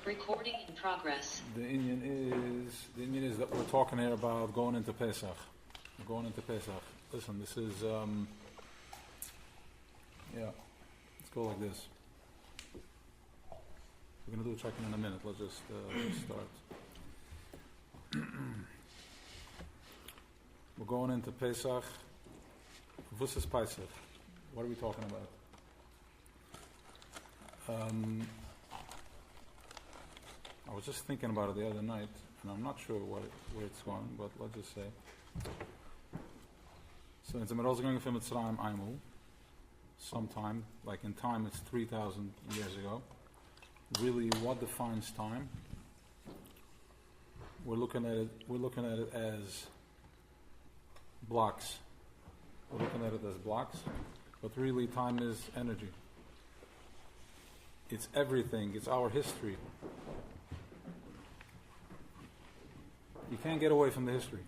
Recording in progress. The Inyan is that we're talking here about going into Pesach. We're going into Pesach. Listen, this is let's go like this. We're going to do a check-in in a minute. Let's just start. We're going into Pesach. What's is Pesach? What are we talking about? I was just thinking about it the other night, and I'm not sure where it's going, but let's just say. So in the Merozgang of Mitzrayim Aimul, sometime, like in time, it's 3,000 years ago. Really, what defines time? We're looking at it as blocks. We're looking at it as blocks, but really, time is energy. It's everything. It's our history. You can't get away from the history.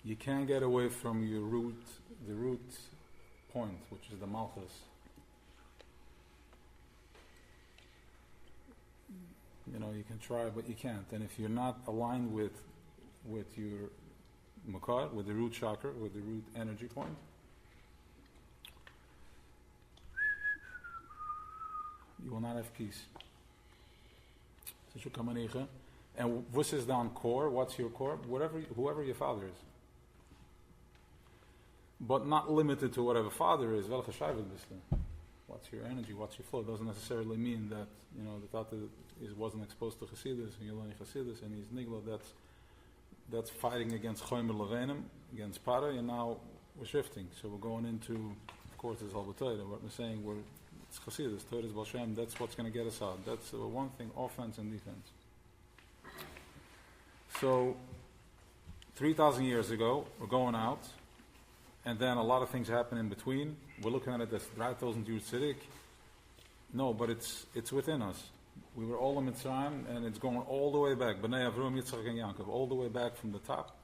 You can't get away from your the root point, which is the Malchus. You know, you can try, but you can't. And if you're not aligned with your Makar, with the root chakra, with the root energy point, you will not have peace. And what is down core? What's your core? Whoever your father is. But not limited to whatever father is. What's your energy? What's your flow? It doesn't necessarily mean that, you know, the Tata wasn't exposed to Chassidus, and you're learning Chassidus, and he's Nigla. That's fighting against Chomer Levenim, against Para, and now we're shifting. So we're going into, of course, this Halva Torah. What we're saying, it's Chassidus, Torah is Baal Shem, that's what's going to get us out. That's one thing, offense and defense. So, 3,000 years ago, we're going out, and then a lot of things happen in between. We're looking at it as 3,000 years Tziddik. No, but it's within us. We were all in Mitzrayim, and it's going all the way back. B'nai Avram, Yitzchak, and Yaakov, all the way back from the top,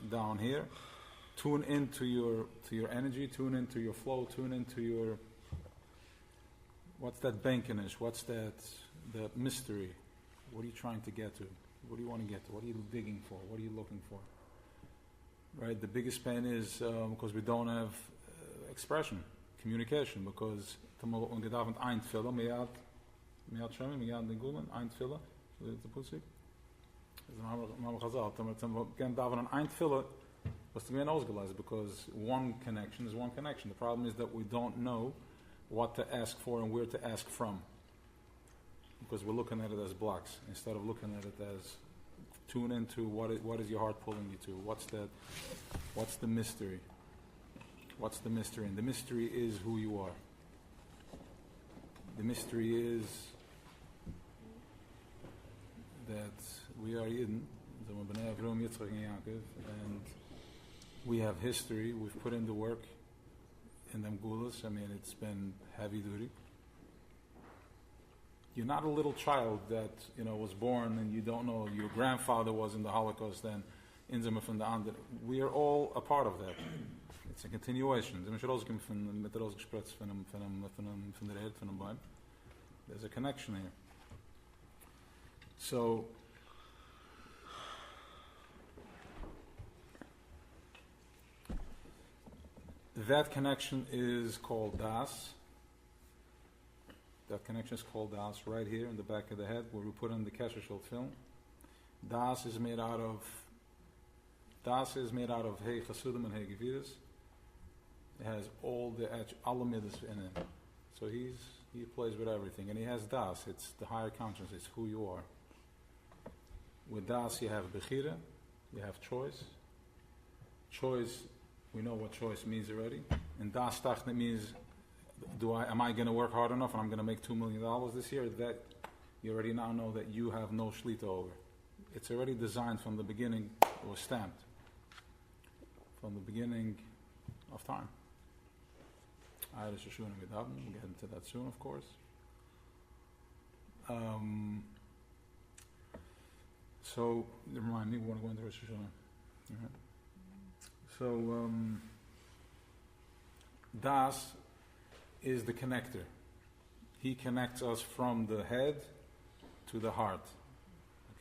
down here. Tune into your energy, tune into your flow, tune into your, what's that bankinish, what's that mystery? What are you trying to get to? What do you want to get to? What are you digging for? What are you looking for? Right? The biggest pain is because we don't have expression, communication. Because when we daven ein tefillah, miyad shemim, miyad negulen, ein tefillah, the pusik. Again, daven ein tefillah was to be an ausgelast because one connection is one connection. The problem is that we don't know what to ask for and where to ask from. Because we're looking at it as blocks instead of looking at it as tune into what is your heart pulling you to. What's the mystery? What's the mystery? And the mystery is who you are. The mystery is that we are Yidden, and we have history. We've put in the work in them gulas. I mean, it's been heavy duty. You're not a little child that, you know, was born and you don't know your grandfather was in the Holocaust and Inzimmer from the Ander. We are all a part of that. It's a continuation. There's a connection here. So, that connection is called Das. That connection is called Das, right here in the back of the head, where we put in the Kesher Shel film. Das is made out of Hey Chasudim and Hey Geviras. It has all the Alamidas in it. So he plays with everything, and he has Das. It's the higher consciousness. It's who you are. With Das, you have Bechira, you have choice. Choice, we know what choice means already. And Das Tachne means, am I going to work hard enough and I'm going to make $2 million this year? That you already now know that you have no shlita over. It's already designed from the beginning, or stamped from the beginning of time. We'll get into that soon, of course. So, remind me, we want to go into Rosh Hashanah. Right. So, Das is the connector. He connects us from the head to the heart.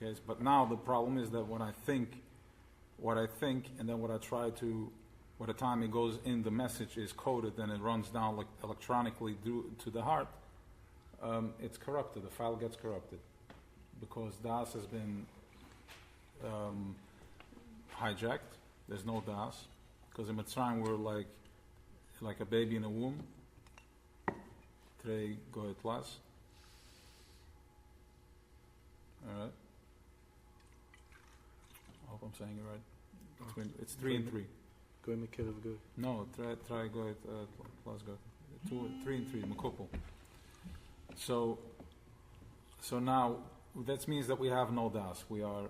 Okay, but now the problem is that what I think, and then what I try to, by the time it goes in, the message is coded and it runs down like electronically to the heart. It's corrupted. The file gets corrupted because Das has been hijacked. There's no Das because in Mitzrayim we're like a baby in a womb. Trei goet las. All right. I hope I'm saying it right. It's 3 and 3. Go and make it good. No, try goet plus goet. 3 and 3. Mekupel. So now that means that we have no das. You're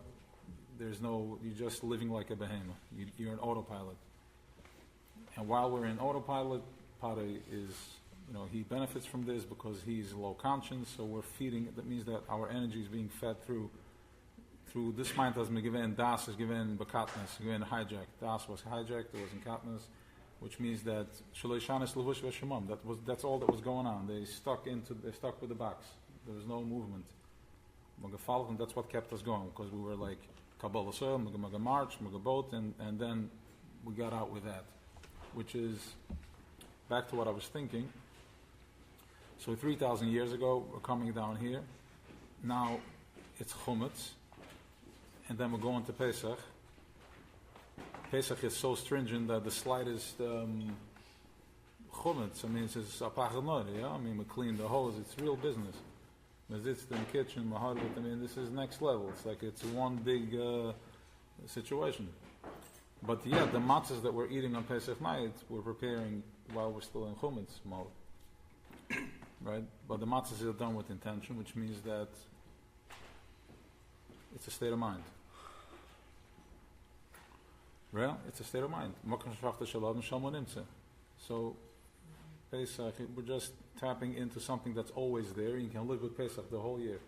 just living like a behemoth. You're in autopilot. And while we're in autopilot, Pare is, he benefits from this because he's low conscience, so we're feeding, that means that our energy is being fed through this mind has been given, Das is given bekatnas, given hijacked. Das was hijacked, it was in katnas, which means that Shaloishanis Levush Veshemam, that's all that was going on. They stuck with the box. There was no movement. And that's what kept us going, because we were like Kabbalah Soil, Maga March, Maga Boat, and then we got out with that. Which is back to what I was thinking. So 3,000 years ago, we're coming down here. Now it's Chumetz, and then we're going to Pesach. Pesach is so stringent that the slightest Chumetz, it's apachanor, yeah? We clean the hose, it's real business. It's in the kitchen, this is next level. It's like it's one big situation. But the matzahs that we're eating on Pesach night, we're preparing while we're still in Chumetz mode. Right? But the matzahs are done with intention, which means that it's a state of mind. Right? It's a state of mind. So, Pesach, we're just tapping into something that's always there. You can live with Pesach the whole year.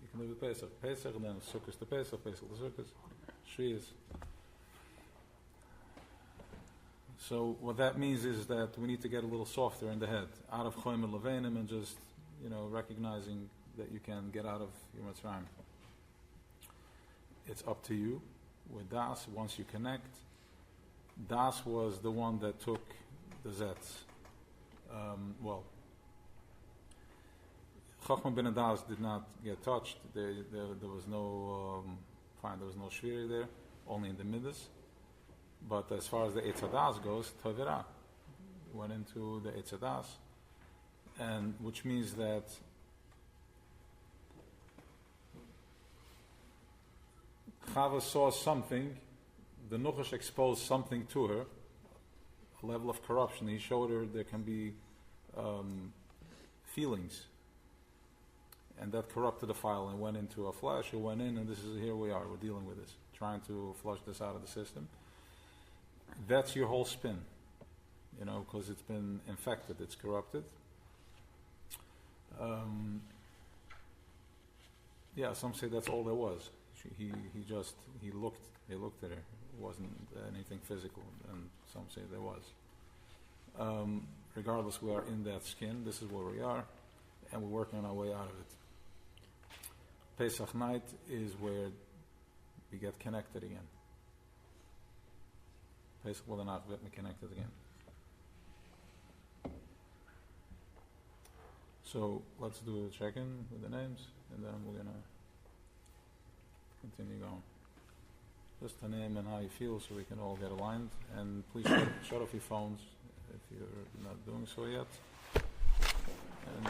You can live with Pesach. Pesach, and then Sukkot to Pesach, Pesach to Sukkot, Shvius. So what that means is that we need to get a little softer in the head, out of Choim and Levenim, and just, recognizing that you can get out of your Mitzrayim. It's up to you with Das. Once you connect, Das was the one that took the Zets. Chachma ben Das did not get touched. There was no there was no Shviri there, only in the Midas. But as far as the Eitzadas goes, Tavira went into the Eitzadas, and which means that Chava saw something, the Nuchash exposed something to her, a level of corruption. He showed her there can be feelings, and that corrupted the file and went into a flash. It went in, and here we are, we're dealing with this, trying to flush this out of the system. That's your whole spin, because it's been infected, it's corrupted. Some say that's all there was. He looked at her. It wasn't anything physical, and some say there was. Regardless, we are in that skin. This is where we are, and we're working on our way out of it. Pesach night is where we get connected again. Pesach will not get me connected again. So let's do a check-in with the names, and then we're gonna continue going. Just a name and how you feel, so we can all get aligned. And please shut off your phones if you're not doing so yet. And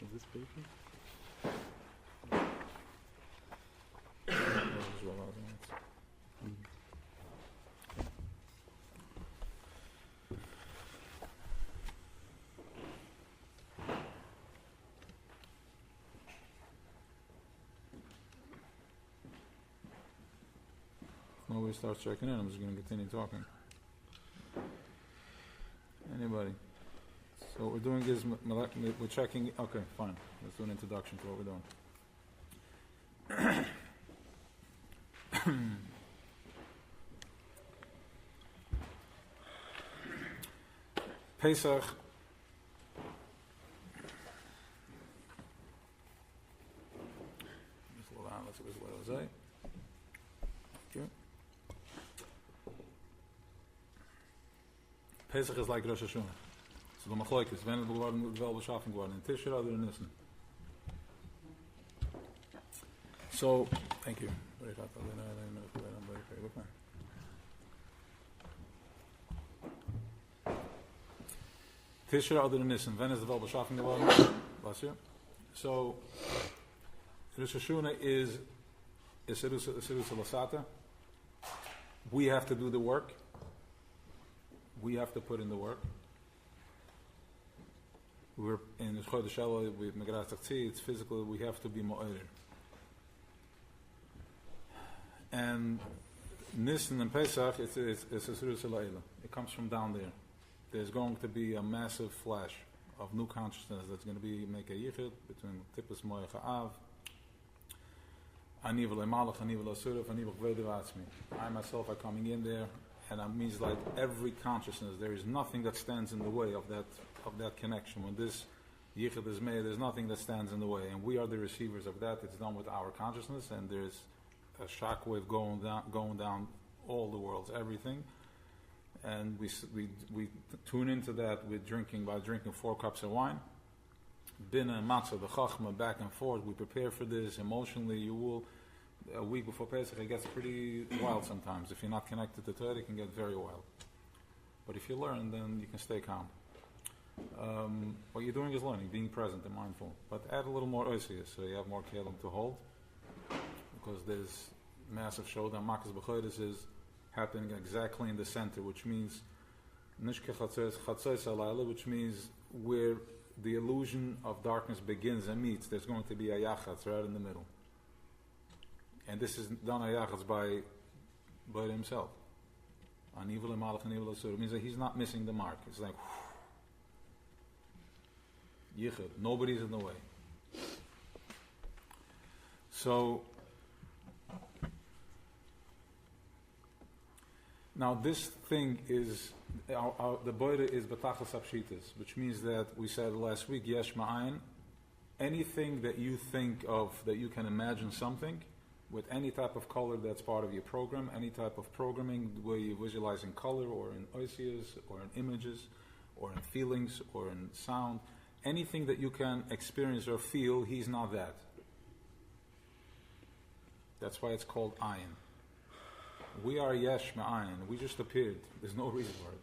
is this paper? Nobody starts checking in, I'm just going to continue talking. Anybody? So what we're doing is, we're checking, okay, fine. Let's do an introduction to what we're doing. Pesach. Let's look at what I was saying. Thank you. Pesach is like Rosh Hashanah. So the Machloikis, when it was well beschaffen geworden, in Tisha oder in Nissen. So, thank you. Tisha oder in Nissen, when is the well beschaffen geworden? Last year. So, Rosh Hashanah is Sirusa Lasata. We have to do the work. We have to put in the work. We're in the Chodesh Elul with Megras Tzitzi. It's physical. We have to be Mo'edir. And Nisan and Pesach, it's a Sirusa La'ila. It comes from down there. There's going to be a massive flash of new consciousness that's going to be make a yichud between Tippus Mo'ech Ha'av, Ani v'le Malach, Ani v'le Suruf, Ani v'le V'atzmi. I myself are coming in there, and it means like every consciousness. There is nothing that stands in the way of that connection. When this yichud is made, there's nothing that stands in the way, and we are the receivers of that. It's done with our consciousness, and there's a shockwave going down all the worlds, everything. And we tune into that by drinking 4 cups of wine. Bina and matzah, the chachma, back and forth. We prepare for this emotionally. You will, a week before Pesach, it gets pretty wild sometimes. If you're not connected to Torah, it can get very wild. But if you learn, then you can stay calm. What you're doing is learning, being present and mindful. But add a little more oisius, so you have more kelim to hold. Because there's massive showdown. Makas b'chodesh is happening exactly in the center, which means nishke chatzos halayla, which means where the illusion of darkness begins and meets. There's going to be a yachatz right in the middle, and this is done a yachatz by himself. An evil and malach and evil asur. It means that he's not missing the mark. It's like yichud. Nobody's in the way. So. Now this thing is, the boire is betachas apshitas, which means that we said last week, yesh ma'ayin, anything that you think of, that you can imagine something, with any type of color that's part of your program, any type of programming where you visualize in color, or in oisias, or in images, or in feelings, or in sound, anything that you can experience or feel, he's not that. That's why it's called ayin. We are yesh ma'ayin. We just appeared. There's no reason for it.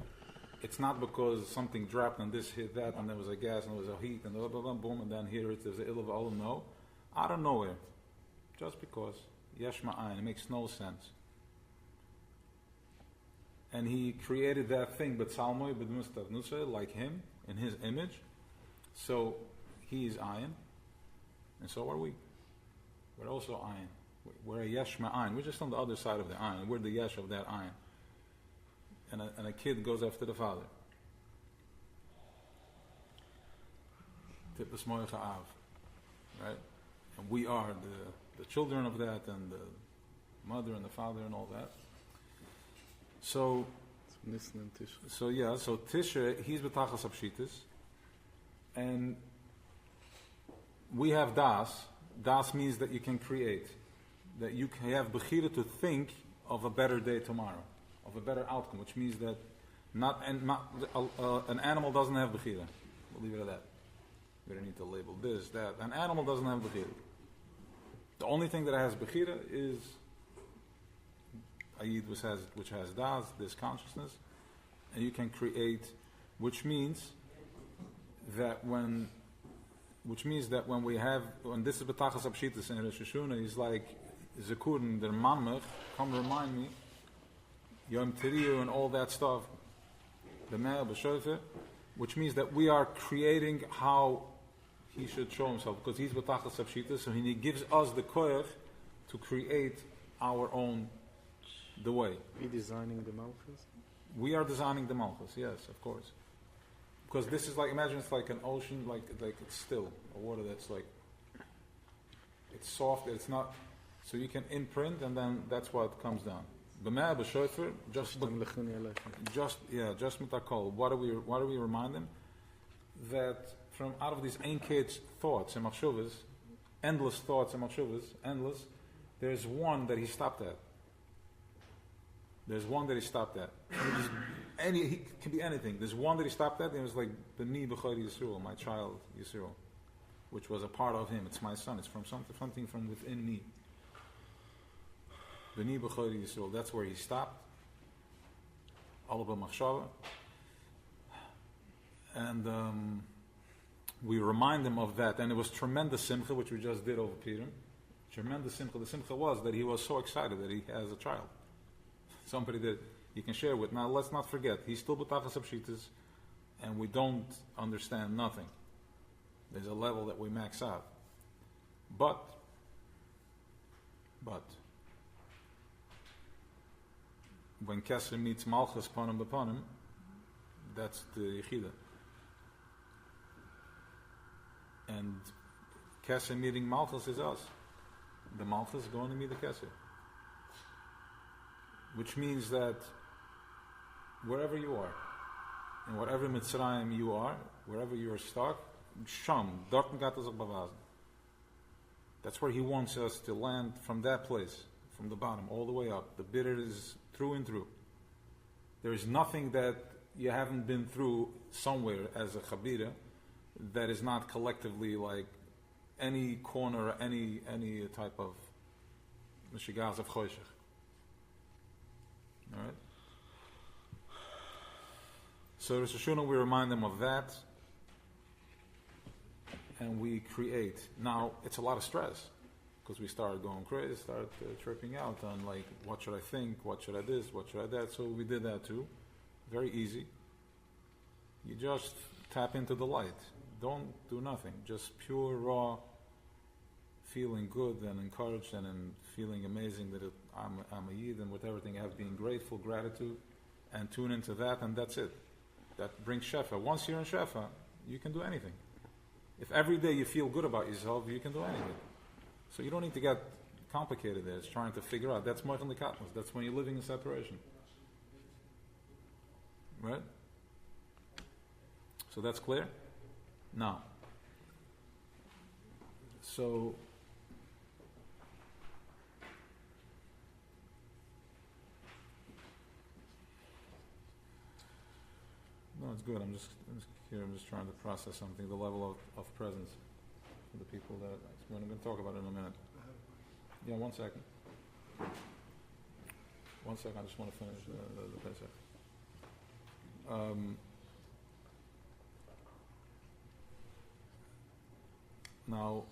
It's not because something dropped and this hit that and there was a gas and there was a heat and blah, blah, blah, boom, and then here there's an ilav olam. No. Out of nowhere. Just because. Yesh ma'ayin. It makes no sense. And he created that thing, but Salmoi, b'dmustav nusay, like him, in his image. So he is ayin. And so are we. We're also ayin. We're a yesh ma'ayin. We're just on the other side of the ayin. We're the yesh of that ayin. And a kid goes after the father. Tippus moich ha'av. Right? And we are the children of that, and the mother and the father and all that. So Tisha, he's betachas apshitas. And we have das. Das means that you can create. That you can have bechira to think of a better day tomorrow, of a better outcome, which means that an animal doesn't have bechira. We'll leave it at that. We don't need to label this, that. An animal doesn't have bechira. The only thing that has bechira is a yid which has das, this consciousness, and you can create, which means that when this is betachas apshitas in Rosh Hashanah, he's like Zekurin, der Manmech, come remind me, Yom Tiriyu and all that stuff, the Me'el B'Shofer, which means that we are creating how he should show himself, because he's betachas apshitas, so he gives us the koyach to create our own, the way. We designing the Malchus? We are designing the Malchus, yes, of course. Because this is like, imagine it's like an ocean, like it's still, a water that's like, it's soft, it's not. So you can imprint, and then that's what comes down. B'meh b'shofer, just mitakol. What do we remind him? That from out of these ein-kids thoughts and machshuvas, endless thoughts and machshuvas, endless, there's one that he stopped at. There's one that he stopped at. He can be anything. There's one that he stopped at, and it was like, B'ni b'chayri Yisrael, my child Yisrael, which was a part of him. It's my son. It's from something from within me. B'ni b'chayri Yisrael. That's where he stopped. Allah b'machshava. And we remind him of that. And it was tremendous simcha, which we just did over Purim. Tremendous simcha. The simcha was that he was so excited that he has a child. Somebody that you can share with. Now, let's not forget, he's still b'tachas apshitas, and we don't understand nothing. There's a level that we max out. But, when Kesser meets Malchus panim b'panim, that's the Yechida. And Kesser meeting Malchus is us. The Malchus is going to meet the Kesser. Which means that wherever you are, in whatever Mitzrayim you are, wherever you are stuck, Sham, dorten gaat es bewazen. That's where he wants us to land, from that place, from the bottom, all the way up. The bitter is through and through. There is nothing that you haven't been through somewhere as a Chabira that is not collectively like any corner, any type of Meshigaz of Choshech. Alright? So Rosh Hashanah, we remind them of that, and we create. Now, it's a lot of stress, because we started going crazy, started tripping out on like, what should I think, what should I this, what should I that, so we did that too. Very easy. You just tap into the light. Don't do nothing. Just pure, raw, feeling good and encouraged and feeling amazing that I'm a Yid, and with everything I have, being grateful, gratitude, and tune into that, and that's it. That brings Shefa. Once you're in Shefa, you can do anything. If every day you feel good about yourself, you can do anything. So you don't need to get complicated there. It's trying to figure out. That's Moichin Likatnos. That's when you're living in separation. Right? So that's clear? Now. So no, it's good. I'm just here. I'm just trying to process something. The level of presence for the people that I'm going to talk about in a minute. Yeah, 1 second. 1 second. I just want to finish the Pesach. Now,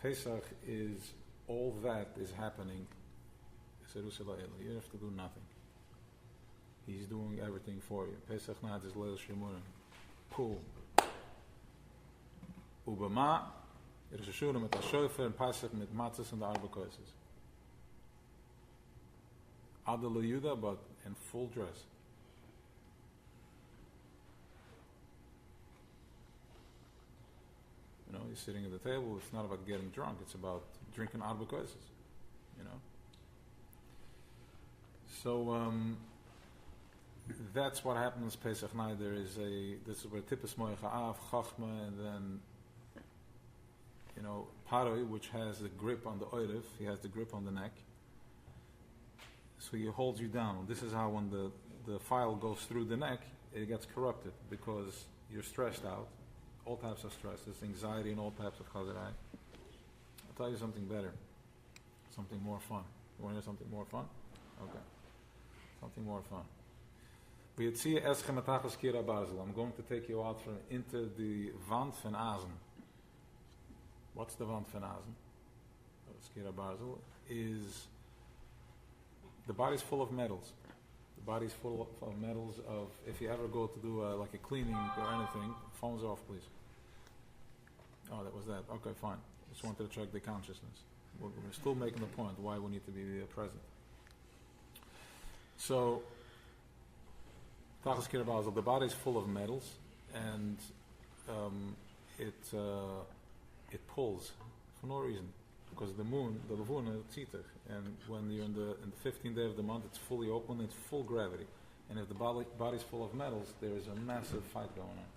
Pesach is all that is happening. You have to do nothing. He's doing everything for you. Pesach night is Leil Shemurim. Cool. Ubama, Rosh Hashanah mit HaShofer, and Pesach mit Matzos and the Arba Koises. Adel Yuda, but in full dress. You know, you're sitting at the table. It's not about getting drunk. It's about drinking Arba Koises. You know. So that's what happens Pesach night. This is where Tippus Moich Ha'av, Chachma, and then, you know, Paroi, which has the grip on the Oirev, he has the grip on the neck. So he holds you down. This is how when the file goes through the neck, it gets corrupted because you're stressed out. All types of stress. There's anxiety and all types of chazarai. I'll tell you something better. Something more fun. You want to hear something more fun? Okay. Something more fun. I'm going to take you out into the Wand van Azen. What's the Wand van Azen? Skira Barzel is the body's full of metals. The body's full of metals. If you ever go to do like a cleaning or anything, phones off, please. Oh, that was that. Okay, fine. Just wanted to check the consciousness. We're still making the point why we need to be present. So, the body is full of metals, and it pulls for no reason. because the moon, the Levuna, tzitach, and when you're in the 15th day of the month, it's fully open, it's full gravity, and if the body's full of metals, there is a massive fight going on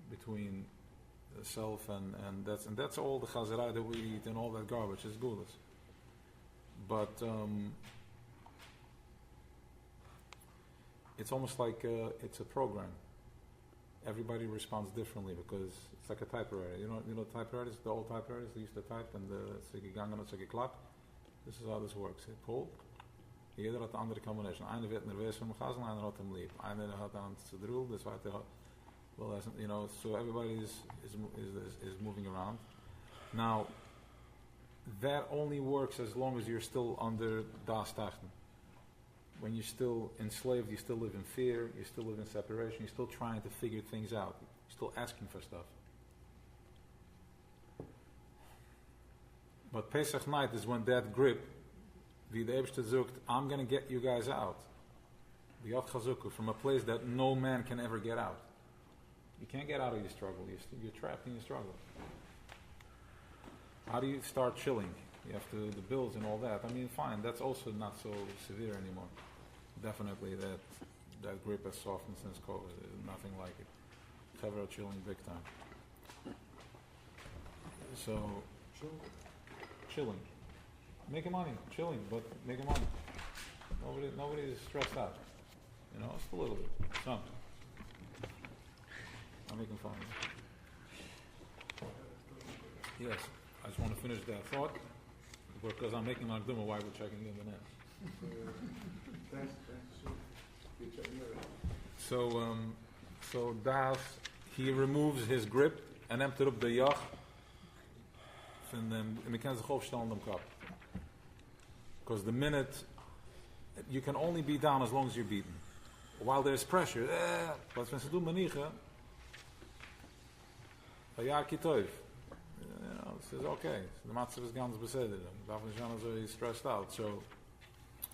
between the self and that's all the chazarai that we eat and all that garbage is gulas. But it's almost like it's a program. Everybody responds differently because it's like a typewriter. You know typewriters, the old typewriters they used to type and it's gegangen, it's geklappt. This is how this works. It pulled. Jeder hat eine andere combination. Einer wird nervös vom Gasen, einer hat ihm lieb. Einer hat an zu drül, der zweite hat, well, you know, so everybody is moving around. Now, that only works as long as you're still under das Tachten. When you're still enslaved, you still live in fear, you still live in separation, you're still trying to figure things out, you're still asking for stuff. But Pesach night is when that grip, wie der Eibste sucht, I'm going to get you guys out. B'yad chazuku, from a place that no man can ever get out. You can't get out of your struggle, you're trapped in your struggle. How do you start chilling? You have to, the bills and all that. I mean, fine, that's also not so severe anymore. Definitely that grip has softened since COVID. There's nothing like it. Chaver chilling big time. So, chilling. Making money, chilling, but making money. Nobody is stressed out. You know, just a little bit. Some. I'm making fun of you. Yes, I just want to finish that thought. Because I'm making my duma while we're checking in the net. So Das, he removes his grip and emptied up the yach. And then we can zich opstellen op kap. Because the minute you can only be down as long as you're beaten. While there's pressure, wat mensen doen manieren. Ja, kitov. You know, this is okay. The matzav is ganz beseder. He's stressed out. So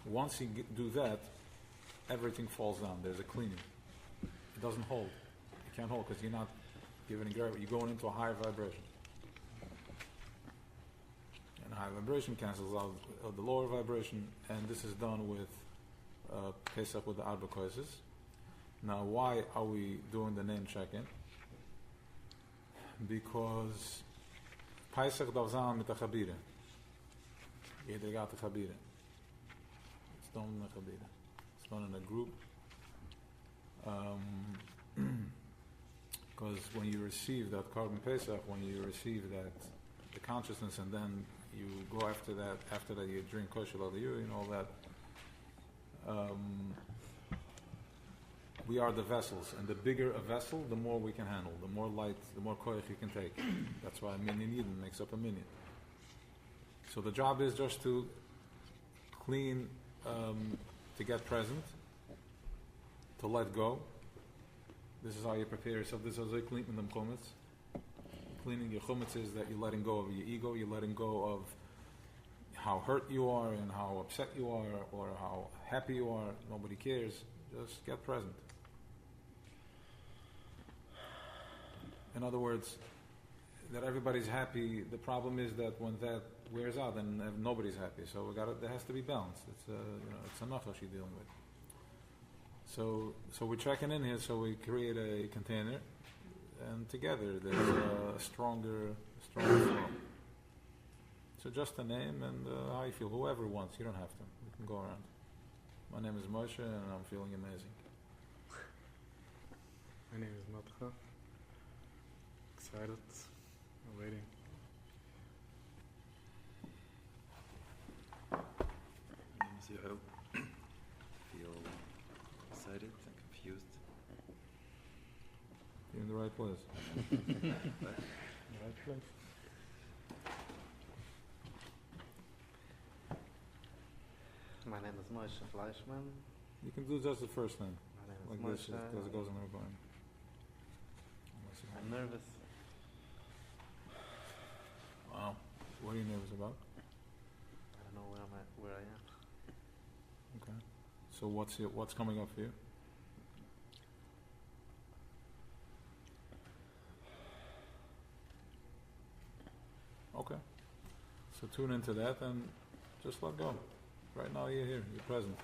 once you do that, everything falls down. There's a cleaning. It doesn't hold. You can't hold because you're not giving gravity. You're going into a higher vibration. And high vibration cancels out the lower vibration, and this is done with Pesach with the Arba Koises. Now, why are we doing the name check-in? Because Pesach darf sein mit der Chabire. Jeder gaat der Chabire. It's done in the Chabire. It's done in a group. Because when you receive that carbon Pesach, when you receive that the consciousness, and then you go after that you drink kosher ladayur and all that. We are the vessels, and the bigger a vessel, the more we can handle, the more light, the more koyach you can take. That's why a minyan eden makes up a minyan. So the job is just to clean, to get present, to let go. This is how you prepare yourself. This is how you clean them chumetz. Cleaning your chumetz is that you're letting go of your ego, you're letting go of how hurt you are and how upset you are or how happy you are. Nobody cares. Just get present. In other words, that everybody's happy. The problem is that when that wears out, then nobody's happy. So there has to be balance. It's a nachash you're dealing with. So we're checking in here. So we create a container, and together there's a stronger flow. So just a name and how you feel. Whoever wants, you don't have to. You can go around. My name is Moshe, and I'm feeling amazing. My name is Matcha. Excited. I'm waiting. My name is Yoel. Feel excited and confused. You're in the right place. The right place. My name is Moshe Fleischman. You can do just the first name. My name is Like Moshe. this, because it goes in the recording. I'm nervous. Wow. What are you nervous about? I don't know where I am. Okay. So what's coming up for you? Okay. So tune into that and just let go. Right now you're here, you're present.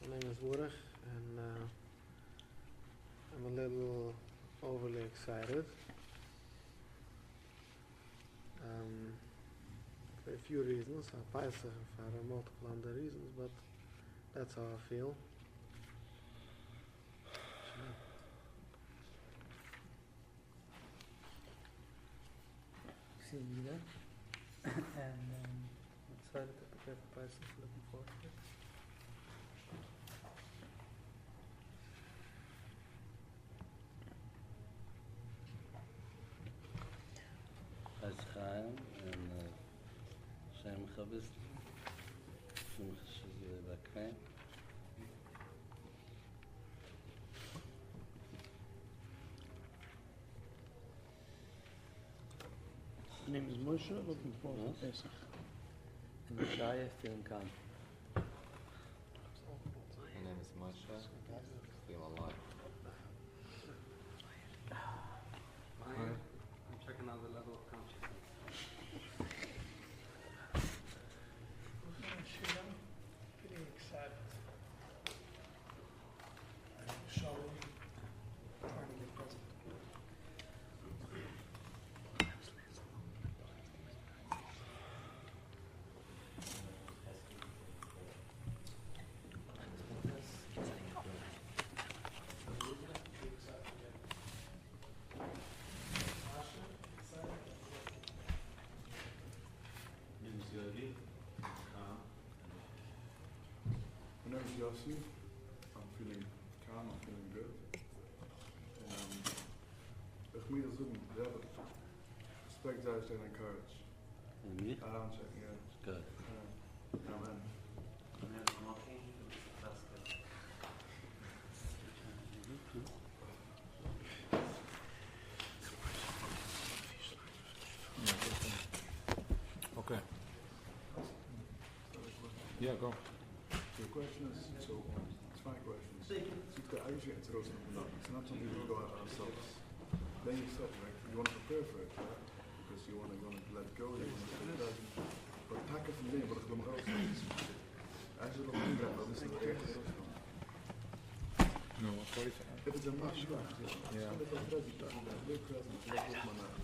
My name is Wurach, and I'm a little overly excited. For a few reasons, for multiple other reasons, but that's how I feel. See you there. And I'm excited to prepare for Paisa, looking forward to it. Chaim and Shem Chavist, Shem Bakrein. My name is Moshe, looking forward to Pesach. And Shaya feeling calm. My name is Moshe. Feel alive. I'm checking out the level of consciousness. Getting excited. Showing, trying to get present. My name is Yossi. I'm feeling calm, I'm feeling good. Ich moet het zoeken, ja. Respect, duizend en courage. And me? Around check, yeah. Good. Amen. Okay. Yeah, go. So the question is, it's 5 questions. Ziet er usually in troost op vandaag. It's not something we go out ourselves. Then you said, right, you want to prepare for it, right? Because you want to let go, you want to stay present. But takken van dingen wordt gewoon groot. Als je erop ingaat, dan is het de eerste troost. No, sorry. Dit is een match, ja. Yeah. Dit is present, dat is leuk present. Dat is maar naar.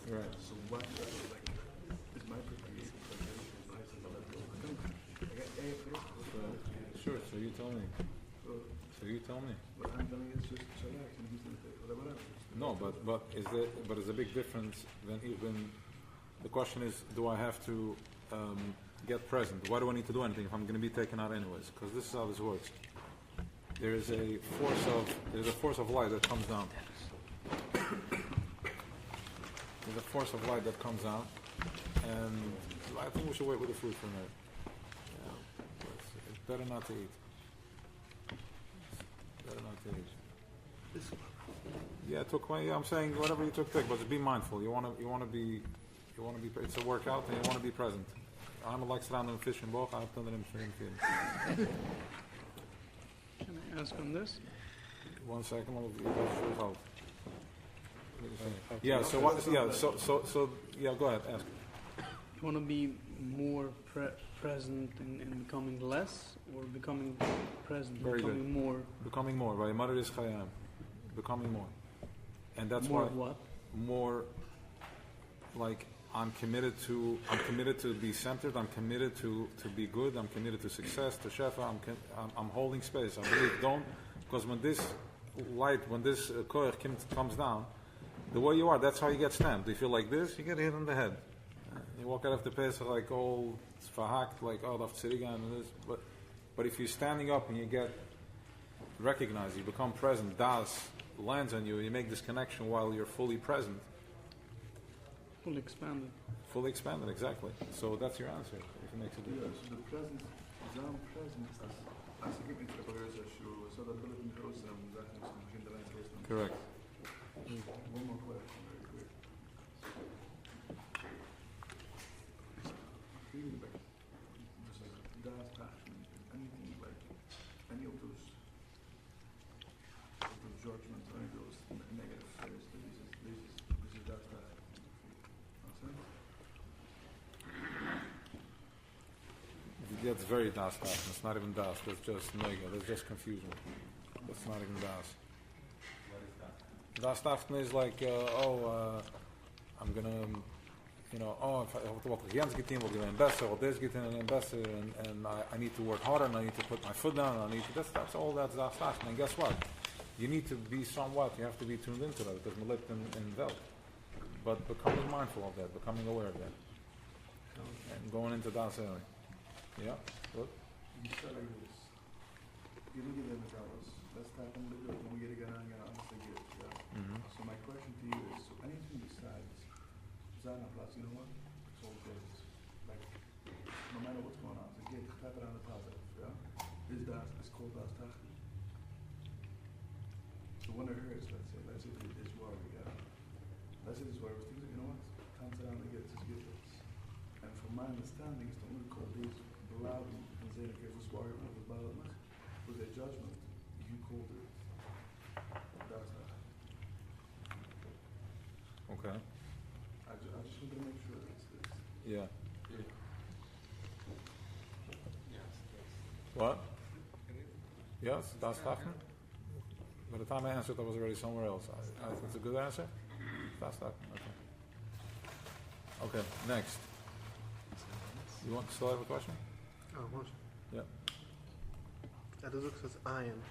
Right. So what is my preparation? Sure, so you tell me. So you tell me. But I'm telling you, it's just relax and he's going to take whatever. No, but is a big difference than even the question is, do I have to get present? Why do I need to do anything if I'm going to be taken out anyways? Because this is how this works. There is a force of light that comes down. There's a force of light that comes out, and I think we should wait with the food for a minute. Yeah, it's better not to eat. It's better not to eat. Yeah, I'm saying whatever you took, take, but just be mindful. You want to be. It's a workout, and you want to be present. I'm like surrounding fish and both. I've done them in field. Can I ask on this? 1 second, I'll yeah. So what? Yeah. So yeah. Go ahead. Ask. You want to be more present and becoming less, or becoming present, Very becoming good. more? Becoming more. Right. Mother is Chayam. Becoming more. And that's More why. of what? More. Like I'm committed to be centered. I'm committed to be good. I'm committed to success, to shefa. I'm holding space. I believe because when this light, when this koach comes down, the way you are, that's how you get stamped. If you're like this, you get hit in the head. You walk out of the Pesach like all verhaakt, like out of tziriga and this. But if you're standing up and you get recognized, you become present, das lands on you, you make this connection while you're fully present. Fully expanded. Fully expanded, exactly. So that's your answer, if it makes a difference. So the presence, Zam presence, als ik in prepareer so that will be close and that is begin the line close. Correct. One more question, very quick. reading like this is das passion, anything like any of those judgments, any of those negative phrases. This is das passion. That's very das tachen. It's not even das. That's just nega. That's just confusion. That's not even das. What is that? Das tachen is like, I'm gonna, if what Jens get in, will get better, or this get in better, and I need to work harder, and I need to put my foot down, and I need to. That's all. That's das tachen. And guess what? You need to be somewhat. You have to be tuned into that because we live in Welt. But becoming mindful of that, becoming aware of that, and going into das area. Yeah, good. You said like this. You didn't give them the dollars. Let's type in the good. When we get again, I'm gonna honestly get it. Yeah. So my question to you is: so anything besides Zana plus, you know what? It's all good. Like no matter what's going on, so get type it on the positive. Yeah. Is that it's called das tachen? So when it hurts, let's say it's worry. Yeah. Let's say it's worry. Things you know what? Comes down and gets this. And from my understanding, it's the only call these. Loud and say that it was worried when it was bad with their judgment, you called it. That's not. Okay. I just wanted to make sure it's this. Yeah. Yes. What? Yes, das tachen. By the time I answered, I was already somewhere else. I think it's a good answer. Das tachen. Okay. Okay. Next. You want to still have a question? Oh, what? Yeah. That is looks as iron.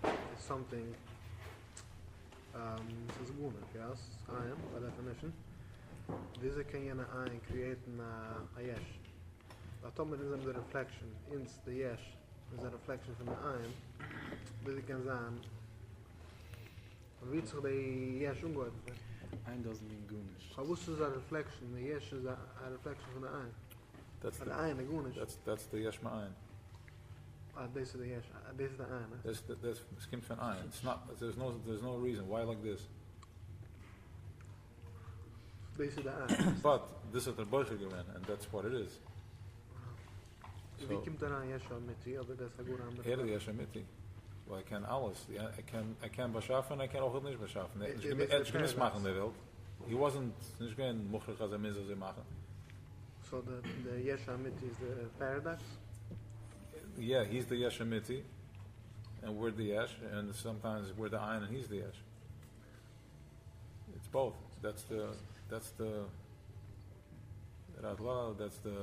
It's something. This is woman, yes, iron by definition. This can you iron create a yesh. Atomic is the reflection. Ins the yesh is a reflection from the iron. This can sein. Wie zich de yesh umgehoord? Ein doesn't mean goonish. How was is a reflection? The yesh is a reflection from the iron. That's The iron, the goonish. that's the yesh ma'ayin. This is the yesh. This is the iron. That's skimt van ayin. It's not. There's no reason why like this. This is the iron. But this is the Borsche given, and that's what it is. Wie komt er aan yesh met die? Of dat is gewoon aan Hele yesh miti. Well, I can alles. Yeah, I can beschaffen. I can auch nicht beschaffen. Ich kann machen der Welt. He wasn't nicht going mochlich als Mensch ze machen. So the yesh mit is the paradox. Yeah, he's the yesh miti, and we're the yesh, and sometimes we're the ayin and he's the yesh. It's both. That's the Radla. That's the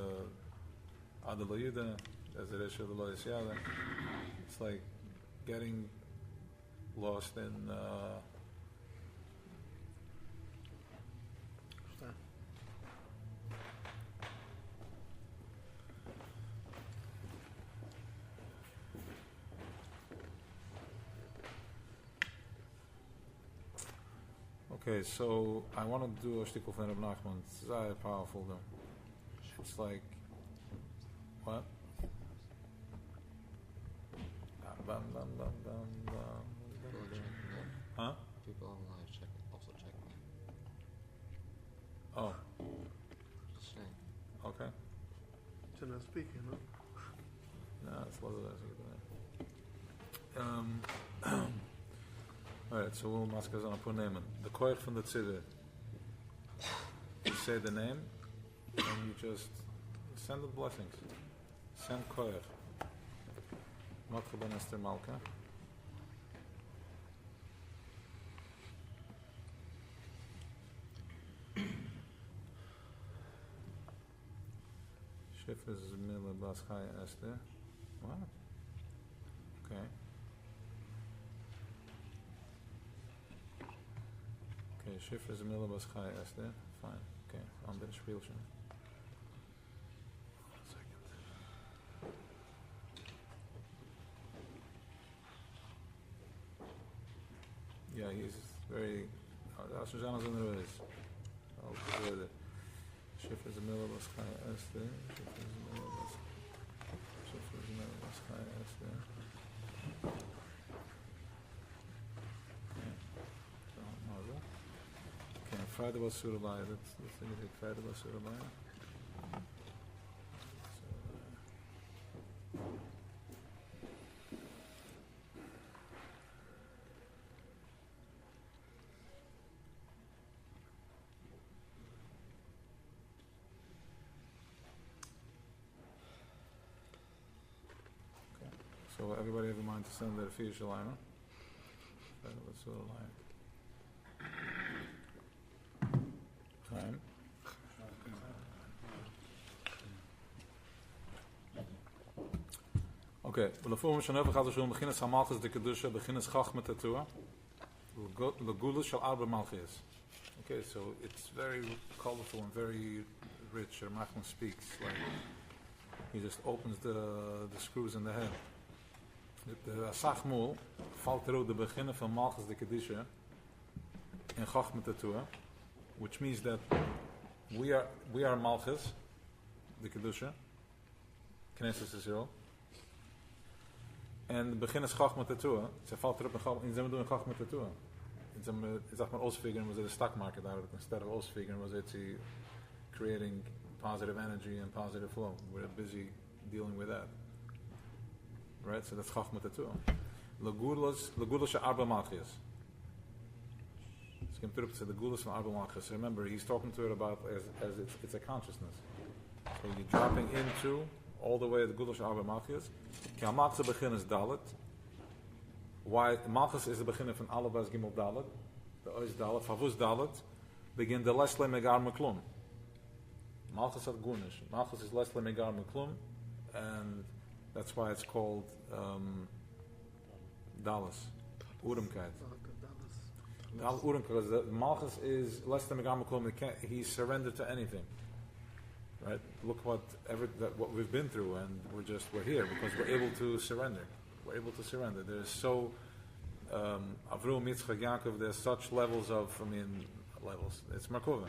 Adalayuda. That's the Resh of the Loyasiada. It's like getting lost in. Okay, so I want to do a shtickle fan of Nachman. It's very powerful though. It's like, what? Bam, bam, bam, bam, bam. Huh? People online also check me. Oh, Just saying. okay. So now speaking, no? No, it's a lot of that. Alright, so we'll ask us on a name. The koich from the tzidder. You say the name, and you just send the blessings. Send koich. Matcha ben Esther Malka. Shif is Mila Baschaya Esther. What? Okay. Okay, Shifra is a Mila Baschaya Esther. Fine. Okay, on the Spielchen. Yeah, he's very. Susanna's in the race. I'll do it. Shifra is a Mila Baschaya Esther. Shifra is a Mila Baschaya Esther. Friday was Surabaya. That's the thing. Friday was Surabaya. So everybody have in mind to send that Fish liner. Let's do a line. Time. Okay, ולפעמים שנבח עד השום בכינס המלכס דקדושה, בכינס חכמת התורה, לגולוס של ארבע מלכיס. Okay, so it's very colorful and very rich. Rachman speaks like he just opens the screws in the head. De Asachmul valt er de beginnen van Malchus de Kedisha in Chachmet Torah, which means that we are Malchus de Kedusha, Knesset Israel, and the begin is Chachmet Torah. Ze valt erop in ze doen Chachmet Torah. In ze zeg maar Osfigeren was it a stock market eigenlijk. Instead of Osfigeren was it creating positive energy and positive flow. We're busy dealing with that. Right, so that's Chachmat Torah. Legulos Arba Malchus. It's going to the Gulas from Arba Malchus. Remember, he's talking to it about as it's a consciousness. So you're dropping into all the way to the Gulas Arba Malchus. Ki Malchus begin is Dalet. Why Malchus is the beginning from Alabas Gimel Dalet. The Ois Dalet, Favus Dalet. Begin the Lesle Megar Meklum. Malchus at Gunish. Malchus is Lesle Megar Meklum, and that's why it's called Dallas, Urumkeit. Urumkeit, because the Malchus is less than Megar Meklum. He's surrendered to anything. Right? Look what we've been through, and we're here because we're able to surrender. We're able to surrender. There's so Avrum, Yitzchak, Yaakov. There's such levels of, levels. It's Markova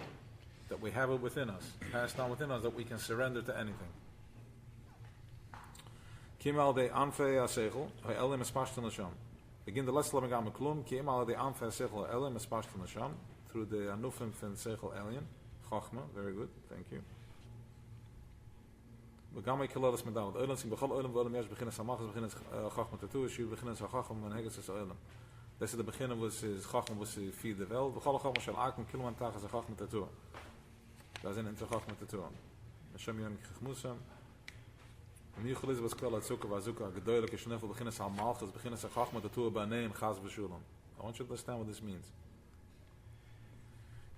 that we have it within us, passed on within us, that we can surrender to anything. Kimal de Anfe Asechel, Elim Espashtan Nasham. Begin the last Lamagam Klum, Kimal de Anfe Asechel, Elim Espashtan Nasham, through the Anufim Fin Sechel Alien, Chachma, very good, thank you. Begamay Kaladas Medal, Elim Sim Bechal Elim, Elim Yash, Begin Samachas, Begin Chachma Tatu, Shu, Begin Chacham, and Heges Elim. This is the beginning was his Chachma was to feed the well, Bechal Chachma Shal Akum, Kilman Tachas, Chachma Tatu. That's in Chachma Tatu. Hashem Yon Chachmusam. And Yuchel was called Zuka Vazuka, Gedoyle Kishnefel, Beginnes Al Malchus, Beginnes Al Chachma Tatu, Baneim, Chaz Beshulam. I want you to understand what this means.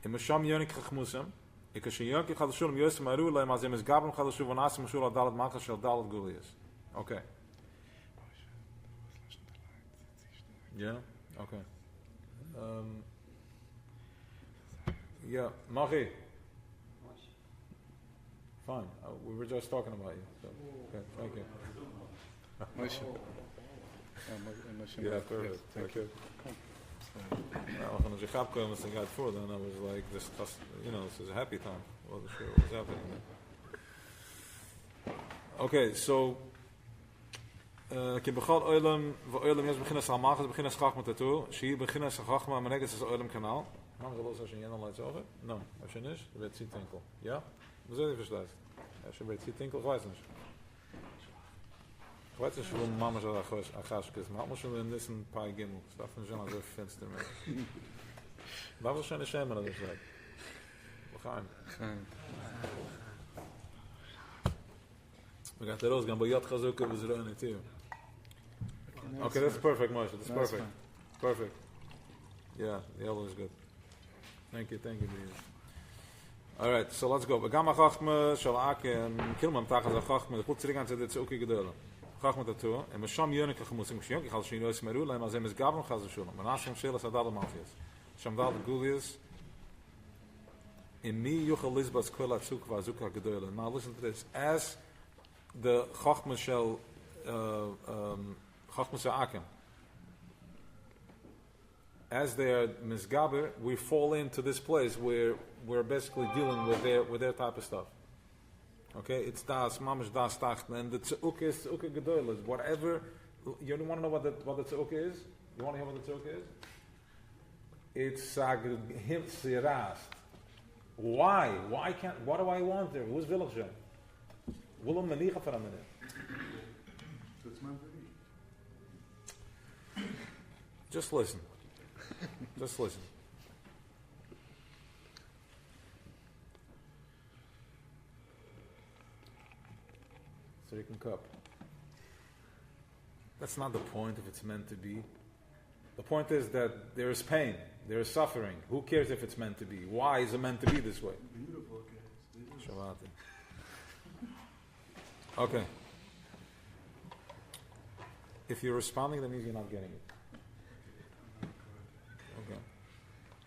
In Masham Yonik Chachmusam, Ikashin Yonik Chadashulam, Yosem Aru, Laim Azim is Gabram Chadashu, Vanasim Shul Dalat Malchus Shal Dalat Gulias. Okay. Yeah? Okay. Yeah, Machi. Fine. We were just talking about you. So, okay, thank you. Yeah, perfect. Thank you. When the Jechab came and got for, then I was like, this is a happy time. Well, sure what was happening there. Okay, so כי בכל עולם ועולם יש בכינס המלכות, בכינס חכמה תטור, שהיא בכינס החכמה המנגס ist עולם כנ"ל. Haben Sie los, als je jenen Leute sagen? No, als je nicht, wird sie tinkel. Ja? Was soll ich verstehen? Als je wird sie tinkel, ich weiß nicht. Ich weiß nicht, warum Mama so achashkes, maar muss schon in diesen paar Gimmel. Das darf man schon so finster mehr. Was ist schon eine Schäme, das ich sage? Geheim. We got the rose gun, but Yad Chazuka was running too. Okay, that's perfect, Moshe. That's perfect. Perfect. Yeah, the yellow is good. Thank you, Jesus. All right, so let's go. Begama Chachma Shalak Kilman Tachas Chachma. The put zurück to the Tzuki Gedola. Chachma Tatu. And Masham Yonik Chamusim Shiyok. Ich halte Shino Esmeru. Leim Azem is Gabram Chazashulam. Manashim Shelas Adal Malchias. Shamdal Gulias. In me Yuchal Lizbas Kwela Tzuk Vazuka Gedola. Now listen to this. As the Chachma Shel Chachma Akim, as they are misgaber, we fall into this place where we're basically dealing with their type of stuff. Okay, it's das mamish das tacht, and the tzuk is gedoyel is whatever. You don't want to know what the tzuk is? You want to hear what the tzuk is? It's him sirast. Why? Why can't? What do I want there? Who's willig zijn? Willem manicha van hem. So it's meant to be. Just listen. Just listen. So you can cup. That's not the point if it's meant to be. The point is that there is pain, there is suffering. Who cares if it's meant to be? Why is it meant to be this way? Beautiful, okay. Shabbat. Okay. If you're responding, that means you're not getting it. Okay.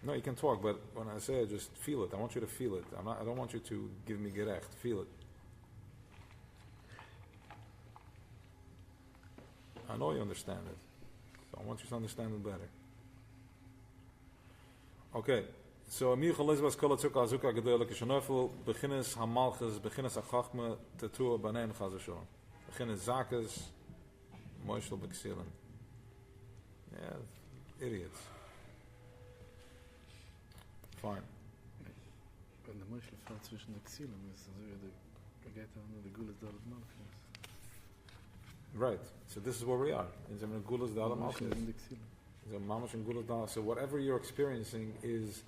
No, you can talk, but when I say it, just feel it. I want you to feel it. I don't want you to give me gerecht. Feel it. I know you understand it. So I want you to understand it better. Okay. So Amir Chalizbas Kolatzuk Azuka Gedoyle Kishanofel Beginnes Hamalches Beginnes Achachme Tatua Banen Chazashon Beginnes Zakas Moishel Beksilen. Yeah, idiots. Fine. Wenn der Meuschel fällt zwischen den Xilen, ist also der geht an der Gules da das Malchus. Right. So this is where we are. In the Gulas Dalam Meuschel Malchus. in der Xilen. The Mamash and Gulas Dalam. So whatever you're experiencing is,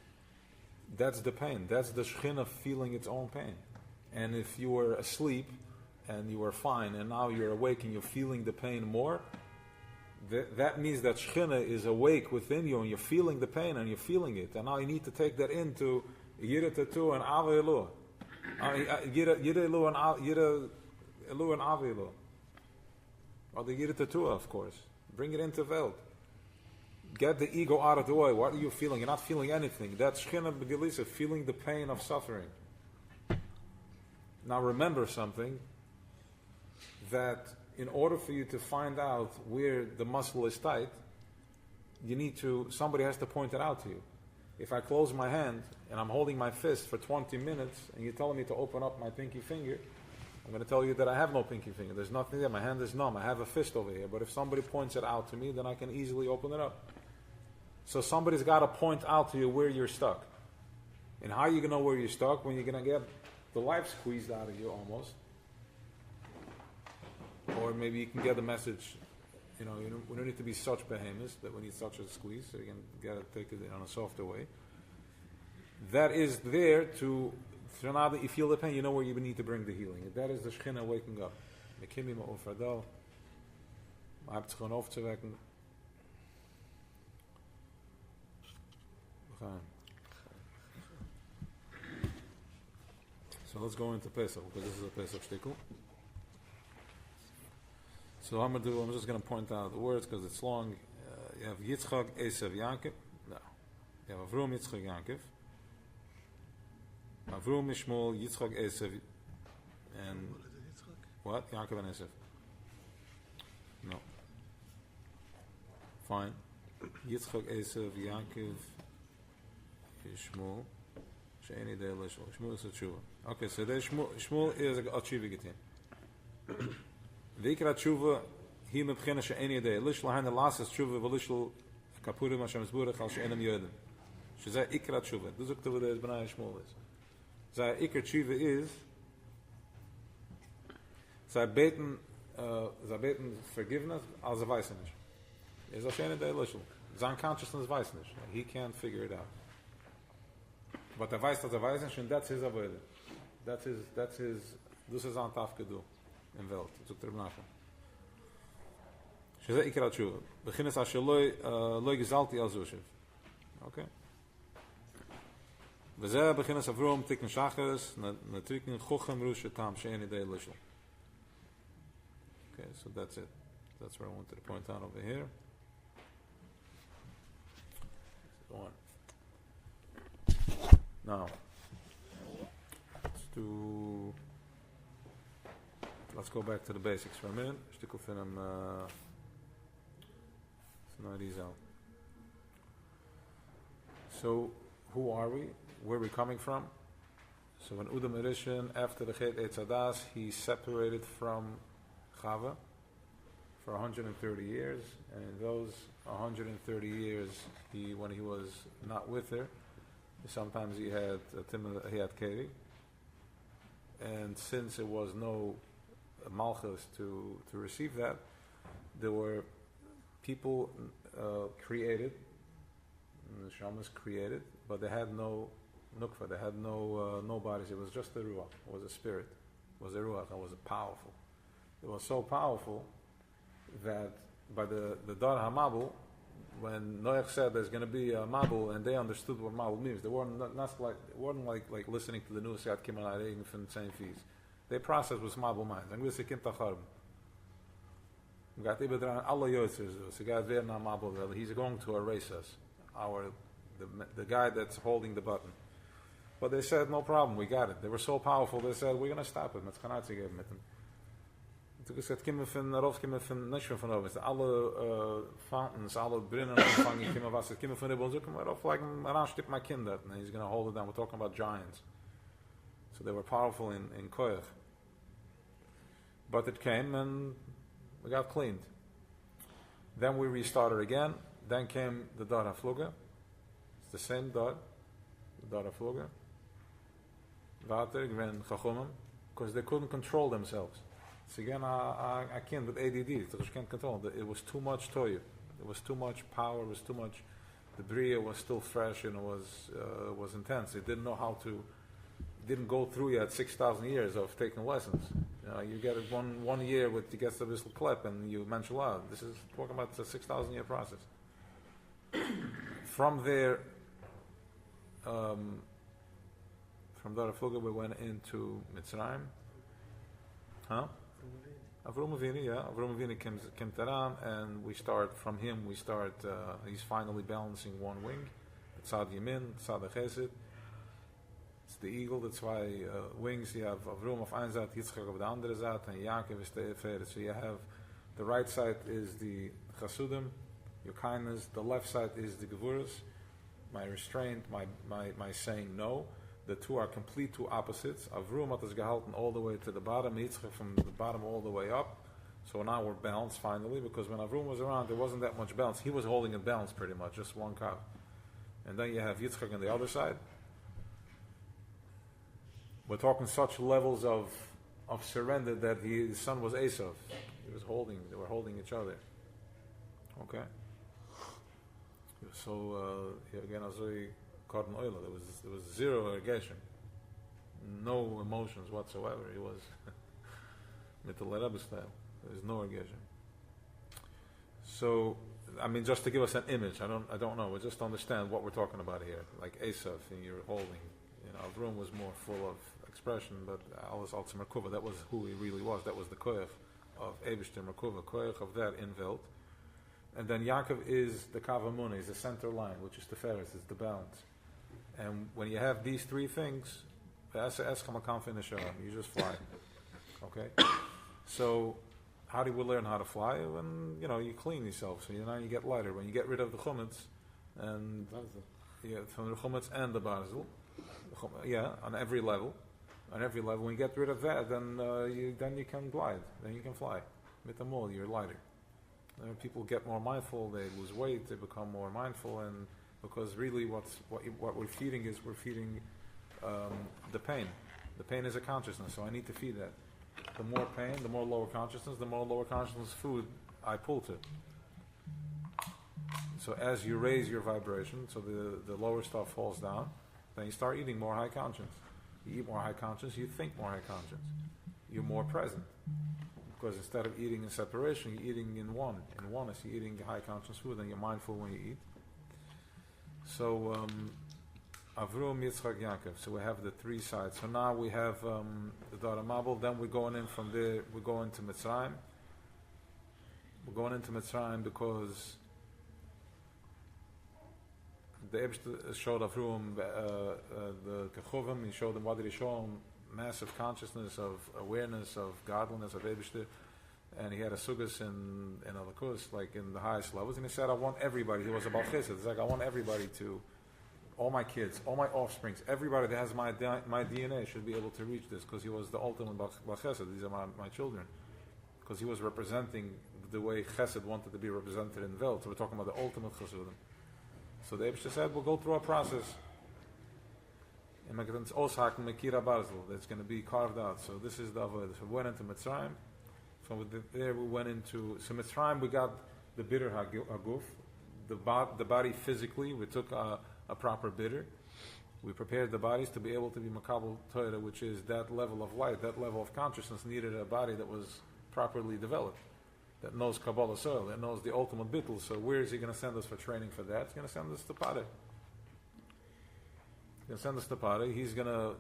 that's the pain. That's the Shechina feeling its own pain. And if you were asleep and you were fine and now you're awake and you're feeling the pain more, that means that Shechina is awake within you and you're feeling the pain and you're feeling it. And now you need to take that into Yira Tatu and Ava Elu. Yira Elu and Ava Elu. Or the Yira Tatu, of course. Bring it into Welt. Get the ego out of the way. What are you feeling? You're not feeling anything. That's Shechina B'Gelisa, feeling the pain of suffering. Now remember something, that in order for you to find out where the muscle is tight, somebody has to point it out to you. If I close my hand and I'm holding my fist for 20 minutes and you're telling me to open up my pinky finger, I'm going to tell you that I have no pinky finger. There's nothing there. My hand is numb. I have a fist over here. But if somebody points it out to me, then I can easily open it up. So somebody's got to point out to you where you're stuck. And how are you going to know where you're stuck? When you're going to get the life squeezed out of you almost. Or maybe you can get the message, we don't need to be such behemoths that we need such a squeeze, so you can get it, take it on a softer way. That is there to, so now that you feel the pain, you know where you need to bring the healing. That is the Shechina waking up. Mekimi ma'ofradal. Maar hebt het gewoon over te wekken. We gaan. So let's go into Pesach, because this is a Pesach shtickle. So I'm just going to point out the words because it's long. You have Yitzchak, Esav, Yaakov. No. You have Avrum, Yitzchak, Yaakov. Avrum, Ishmael, Yitzchak, Esav. And what? Yaakov and Esav. No. Fine. Yitzchak, Esav, Yaakov, Ishmael. She'eni Dei Lishol. Shmuel is a tshuva. Okay, so Shmuel is a tshuva getim. V'ikra tshuva hi mebchina she'eni Dei Lishol hain elasas tshuva v'lishol kapurim Hashem zburach al she'enam yodim. Shezeh ikra tshuva. Du zog tova des B'nai Shmuel is. Zeh ikra tshuva is zeh beten forgiveness als er weiß nicht. Is al she'eni Dei Lishol. Sein consciousness weiß nicht. He can't figure it out. But er weiß, dass er weiß nicht, and that's his avodah. That's his, das ist an Tafkedu in Welt. Zog der B'nachim. Shezeh ikra tshuva. Beginnes asher loi gezalti al zushiv. Okay? V'zeh beginnes avrom tikkun shachas, netrikken chochem rushe tam she'eni dei lishol. Okay, so that's it. That's what I wanted to point out over here. Go on. Now, let's go back to the basics for a minute. Shtikkel van hem, nou die out. So, who are we? Where are we coming from? So, when Udam Erishin, after the Chet Eitzadas, he separated from Chava for 130 years, and in those 130 years, when he was not with her, Sometimes he had Keri. And since it was no Malchus to receive that, there were people created, the Shamas created, but they had no Nukva, they had no bodies. It was just the Ruach, it was a spirit, it was a Ruach, it was powerful. It was so powerful that by the Dar HaMabul, when Noach said there's going to be a Mabul, and they understood what Mabul means, they weren't like listening to the news that came out from the same fees. Their process was Mabul minds. And we say Kim Tacharm. He's going to erase us, the guy that's holding the button. But they said, no problem, we got it. They were so powerful, they said, we're going to stop it. Toen gezegd, kimmen van Nashville van over. Alle fountains, alle brinnen ontvangen, kimmen was het, kimmen van de bonzoeken, maar of like een stip my kind that, and he's going to hold it down. We're talking about giants. So they were powerful in Koyach. But it came and we got cleaned. Then we restarted again. Then came the Dar HaFluga. It's the same Dar, the Dar HaFluga. Water, Gwen Chachumim, because they couldn't control themselves. So again, I can't with ADD. I can't control it. It was too much toyu. It was too much power. It was too much. The bria was still fresh and it was intense. It didn't know how to. Didn't go through yet 6,000 years of taking lessons. You get it one year with you get the whistle clip and you mention out. This is talking about a 6,000 year process. From there, from Dar HaFluga we went into Mitzrayim. Huh? Avram Avinu, yeah. Avram Avinu came around, and we start from him. He's finally balancing one wing. Tzad Yamin, Tzad Chesed. It's the eagle. That's why wings. You have Avram auf einer Seite, Yitzchak auf der andere Seite, and Yaakov is the Efer. So you have the right side is the Chasudim, your kindness. The left side is the Gevuras, my restraint, my saying no. The two are complete two opposites. Avrum hat es gehalten all the way to the bottom, Yitzchak from the bottom all the way up. So now we're balanced finally, because when Avrum was around, there wasn't that much balance. He was holding it balanced pretty much, just one cup. And then you have Yitzchak on the other side. We're talking such levels of surrender that his son was Esav. They were holding each other. Okay? So, again, there was zero irrigation, no emotions whatsoever. It was Mittel Rebbe style. There was no irrigation. So, I mean, just to give us an image, I don't know. We just understand what we're talking about here. Like Esav, and you're holding. Avram was more full of expression, but alles als Merkava. That was who he really was. That was the koyach of Eibishter Merkava, koyach of that in Welt. And then Yaakov is the Kavamuna, is the center line, which is the Feres, is the balance. And when you have these three things, you just fly. Okay? So, how do we learn how to fly? When, you clean yourself, so you get lighter. When you get rid of the chumetz, and from the chumetz and the barzel, on every level. When you get rid of that, then you can glide, then you can fly. With the mole, you're lighter. People get more mindful, they lose weight, they become more mindful, and because really what we're feeding is the pain. The pain is a consciousness, so I need to feed that. The more pain, the more lower consciousness food I pull to. So as you raise your vibration, so the lower stuff falls down, then you start eating more high conscience. You eat more high conscience, you think more high conscience. You're more present. Because instead of eating in separation, you're eating in one. In oneness, you're eating high conscious food, and you're mindful when you eat. So, Avrum, Yitzchak, Yaakov. So we have the three sides. So now we have the Dar HaMabul. Then we're going in from there. We're going to Mitzrayim. We're going into Mitzrayim because the Eibishter showed Avrum the Kechovim. He showed him, what did he show him? Massive consciousness of awareness of godliness of Eibishter, and he had a sugas in Alakus, like in the highest levels, and he said, I want everybody. He was about chesed. It's like, I want everybody to, all my kids, all my offsprings, everybody that has my DNA should be able to reach this, because he was the ultimate chesed. These are my children, because he was representing the way chesed wanted to be represented in Welt. So we're talking about the ultimate chesudim. So the Eibishter said, we'll go through a process. And man kann es aushaken mit Kira Barzel. That's going to be carved out. So this is the avodah. So we went into Mitzrayim. From there we went into... So Mitzrayim, we got the bitter haguf. The body physically, we took a proper bitter. We prepared the bodies to be able to be makabel Torah, which is that level of light, that level of consciousness needed a body that was properly developed, that knows Kabbalah soil, that knows the ultimate bittul. So where is he going to send us for training for that? He's going to send us to Pare. He's going to send us to Pare. He's going to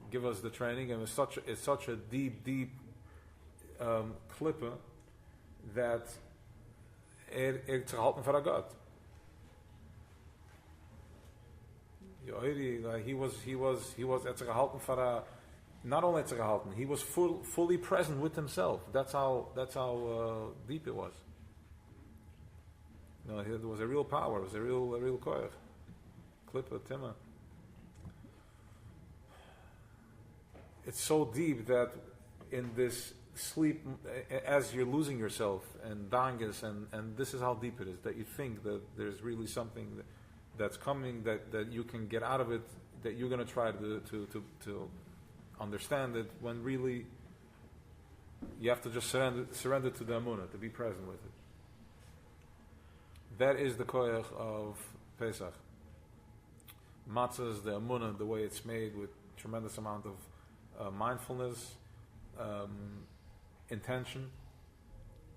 give us the training, and it's such a deep klippe that it's gehalten for a God. He was gehalten for a, not only gehalten, he was fully present with himself. That's how deep it was. No, there was a real power. It was a real koyach. Klippe, Tima. It's so deep that in this sleep, as you're losing yourself and dangas, and this is how deep it is, that you think that there's really something that's coming, that you can get out of it, that you're going to try to understand it, when really you have to just surrender to the Amunah, to be present with it. That is the koyach of Pesach. Matzah is the Amunah, the way it's made, with tremendous amount of mindfulness, intention.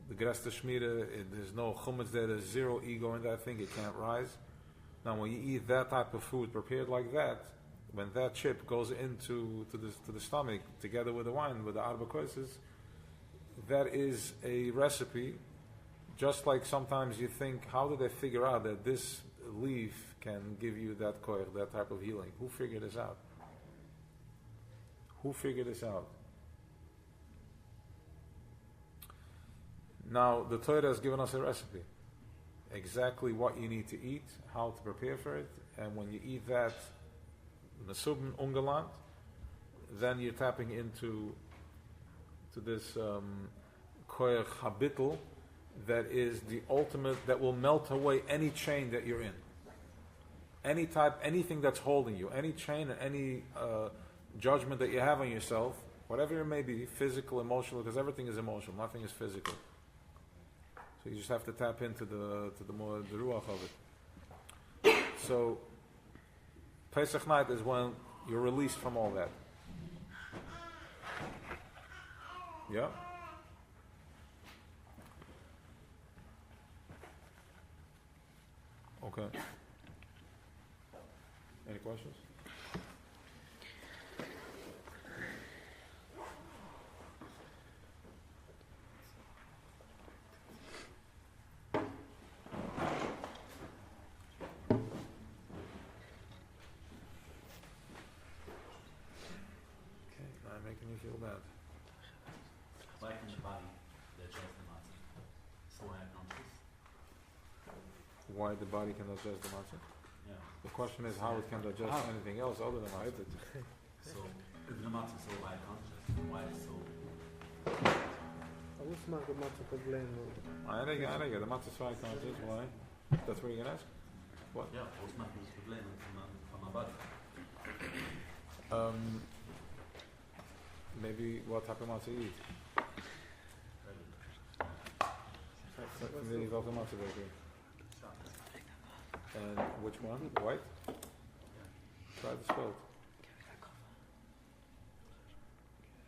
The Gresta Shmira, there's no chumetz there, there's zero ego in that thing, it can't rise. Now when you eat that type of food prepared like that, when that chip goes into the stomach together with the wine, with the arba koises, that is a recipe. Just like sometimes you think, how did they figure out that this leaf can give you that koich, that type of healing? Who figured this out? Who figured this out? Now, the Torah has given us a recipe. Exactly what you need to eat, how to prepare for it, and when you eat that mesubin ungeland, then you're tapping into this koyach habitul that is the ultimate, that will melt away any chain that you're in. Anything that's holding you, any chain, any judgment that you have on yourself, whatever it may be, physical, emotional, because everything is emotional, nothing is physical. So you just have to tap into the more the ruach of it. So Pesach night is when you're released from all that. Yeah. Okay. Any questions? Making you feel bad. Why can the body digest the matzah? So why conscious? Why the body can digest the matzah? Yeah. The question is how it can digest anything else other than matzah. So if the matzah is so why conscious, why is so? What's not the matzah problem? I get the matzah is why conscious. Why? That's what you're gonna ask. What? Yeah. What's not the problem from my body? Maybe what type of matzah you eat. Maybe welke matzah bakery. And which one? White? Try the spelled.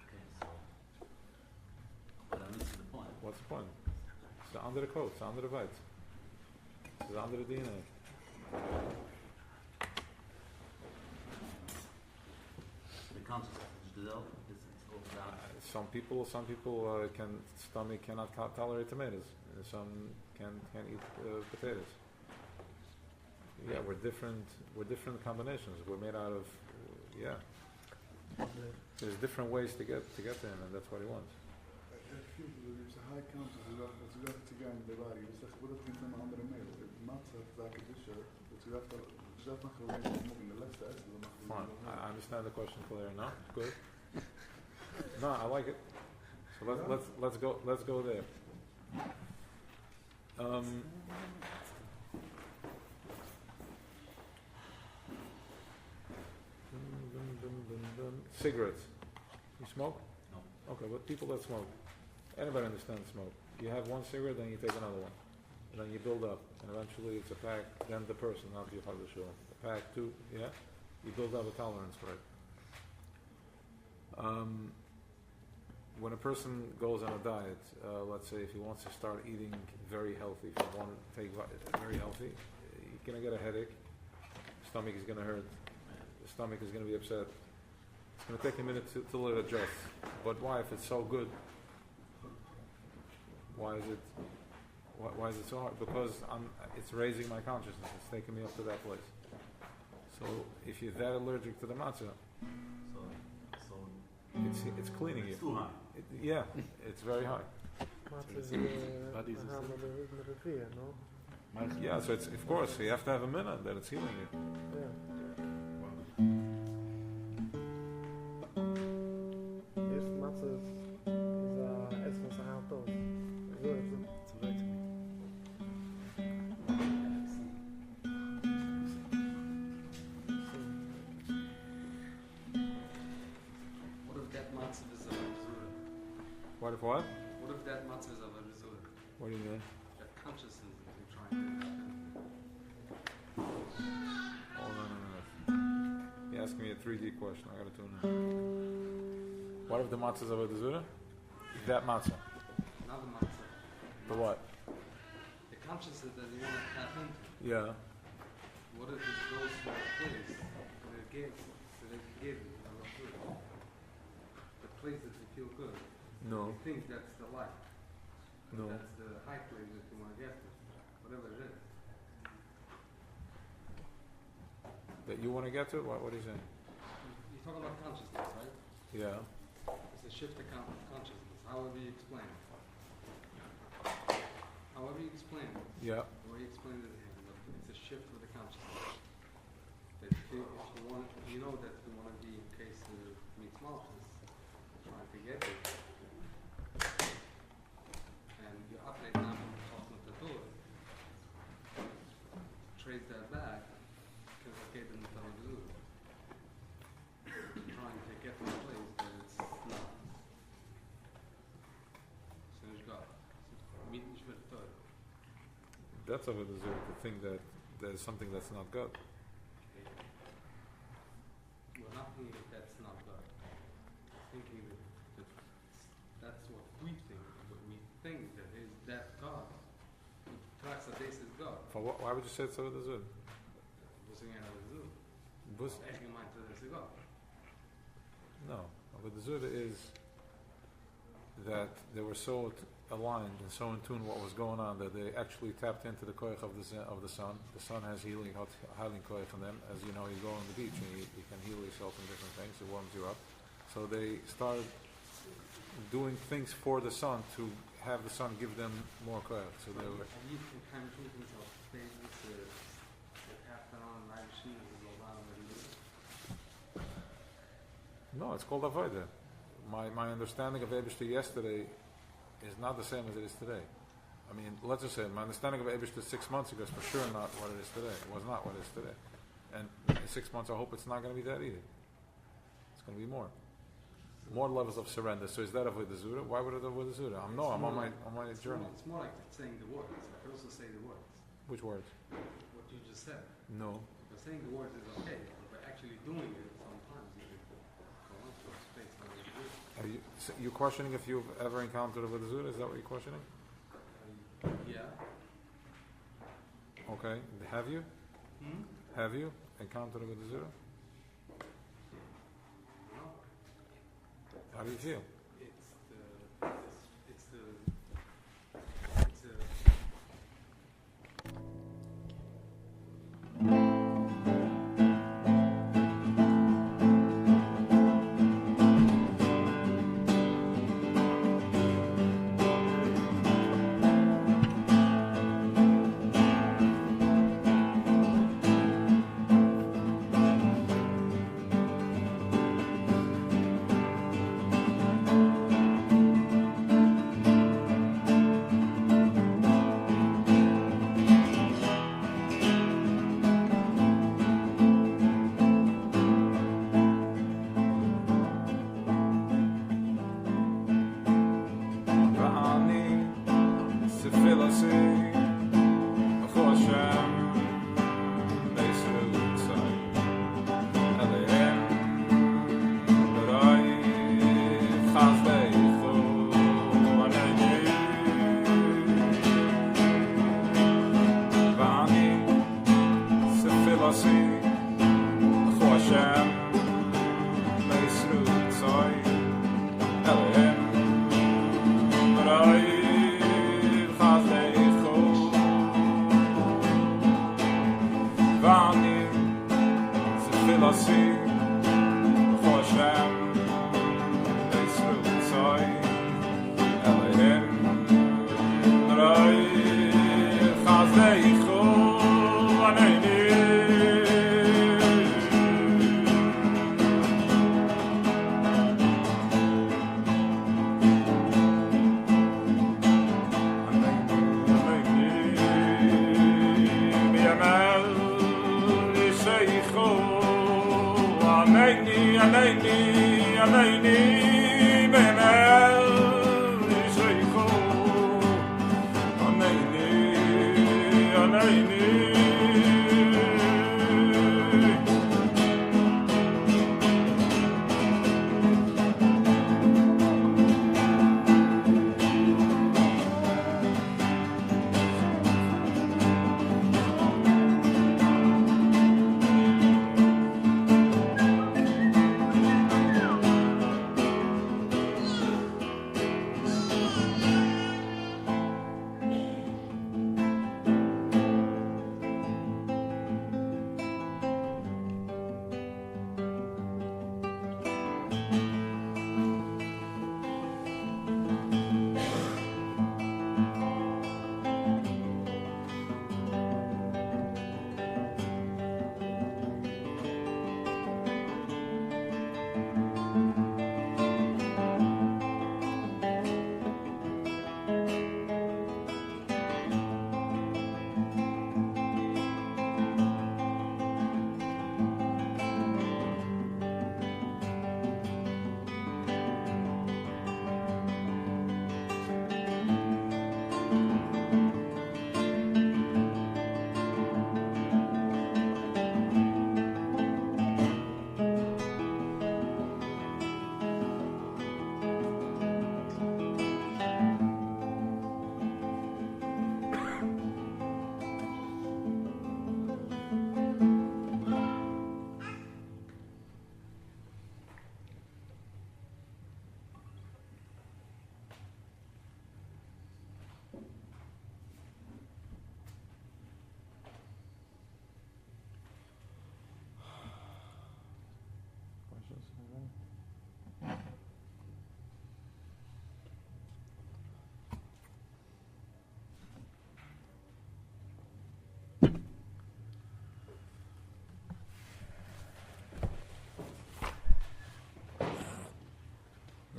Okay, so but I'm missing the point. What's the point? It's the andere coat, it's the andere white. It's the andere DNA. The consciousness is the Some people cannot tolerate tomatoes. Some can't eat potatoes. Yeah, we're different combinations. We're made out of There's different ways to get to him, and that's what he wants. There's a high consciousness dat u gaat te gaan in de bari. Dus dat wordt niet een andere mail. De matzah zaken dus dat u zelf nog gewoon in de laatste uit. Fine. I understand the question clear now. Good. No, I like it. So let's go there. Cigarettes. You smoke? No. Okay, but people that smoke. Anybody understands smoke. You have one cigarette, then you take another one. And then you build up. And eventually it's a pack, then the person, not the Yachad. A pack, two, yeah? You build up a tolerance for it. When a person goes on a diet, let's say if he wants to start eating very healthy, if you want to take very healthy, you're going to get a headache, stomach is going to hurt, the stomach is going to be upset. It's going to take a minute till it adjusts. But why, if it's so good? Why is it so hard? Because it's raising my consciousness. It's taking me up to that place. So if you're that allergic to the matzah, it's cleaning you. It's too high. Yeah, it's very high. Yeah, so it's, of course, you have to have a minute that it's healing you. Yeah. Eerst matzah is essen van zijn hand ook. Zo is het. It's a vitamin. What if that matzah is a result? What if what? What if that matzah is a result? What do you mean? That consciousness that you're trying to happen. Oh, no. You're asking me a 3D question. I gotta tune in. What if the matzah is avodah zarah? That matzah. Not the matzah. The what? The consciousness that you want to tap into. Yeah. What if it goes to a place that it gives, that it can give you a result? The place that you feel good. No. You think that's the life. No. That's the high place that you want to get to. Whatever it is. That you want to get to? What are you saying? You're talking about consciousness, right? Yeah. It's a shift of consciousness. However you explain it. However you explain it. Yeah. The way you explain it, it's a shift of the consciousness. That if you want, you know that you want to be in case of meets malchus, trying to get it, and you operate now from the door, trace that back, because I gave them the Talmud. Trying to get to a place that it's not. So you go. Meet the Torah. That's avodah zarah, to think that there's something that's not good. We're not thinking that that's not God. Thinking that that's what we think. What we think that is that God. This is God. Why would you say it's avodah zarah? Você ganha a azul. Bus- É que mais tudo esse God. No. Avodah zarah is that they were so aligned and so in tune what was going on that they actually tapped into the koich of the sun. The sun has healing koich on them. As you know, you go on the beach and you can heal yourself in different things. It warms you up. So they started doing things for the sun to have the sun give them more koich. So they were. And you can kind of think of things that happen on live machines is a lot of it. No, it's called avodah. My understanding of Eibishter yesterday is not the same as it is today. I mean, let's just say my understanding of Eibishter 6 months ago is for sure not what it is today. It was not what it is today. And in 6 months I hope it's not going to be that either. It's going to be more. More levels of surrender. So is that avodah zarah? Why would it avodah zarah? I'm on my journey. It's more like saying the words. I could also say the words. Which words? What you just said. No. But saying the words is okay, but actually doing it sometimes you can go on to a space where you do it. Are you questioning if you've ever encountered avodah zarah? Is that what you're questioning? Yeah. Okay. Have you? Hmm? Have you encountered avodah zarah? No. How do you feel? It's the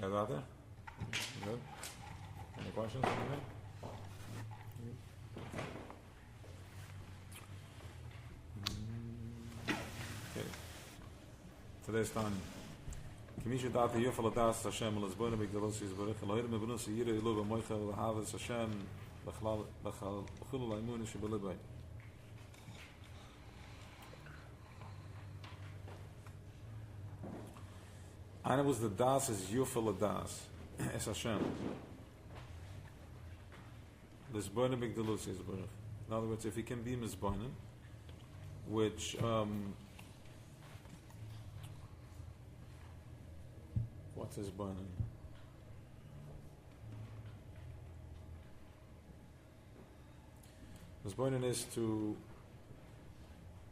Guys out there? Good? Any questions? Anything? Okay. Today's time. Kimisha data yufal das Hashem l'zboina b'gdalos yizborich elohim mebenus yira ilu v'moicha v'havas Hashem b'chal b'chul l'aimun shebelibay. And it was the das is yufal das es Hashem l'zboina b'gdalos yizborich. In other words, if he can be mizboina, which what's his burning? His burning is to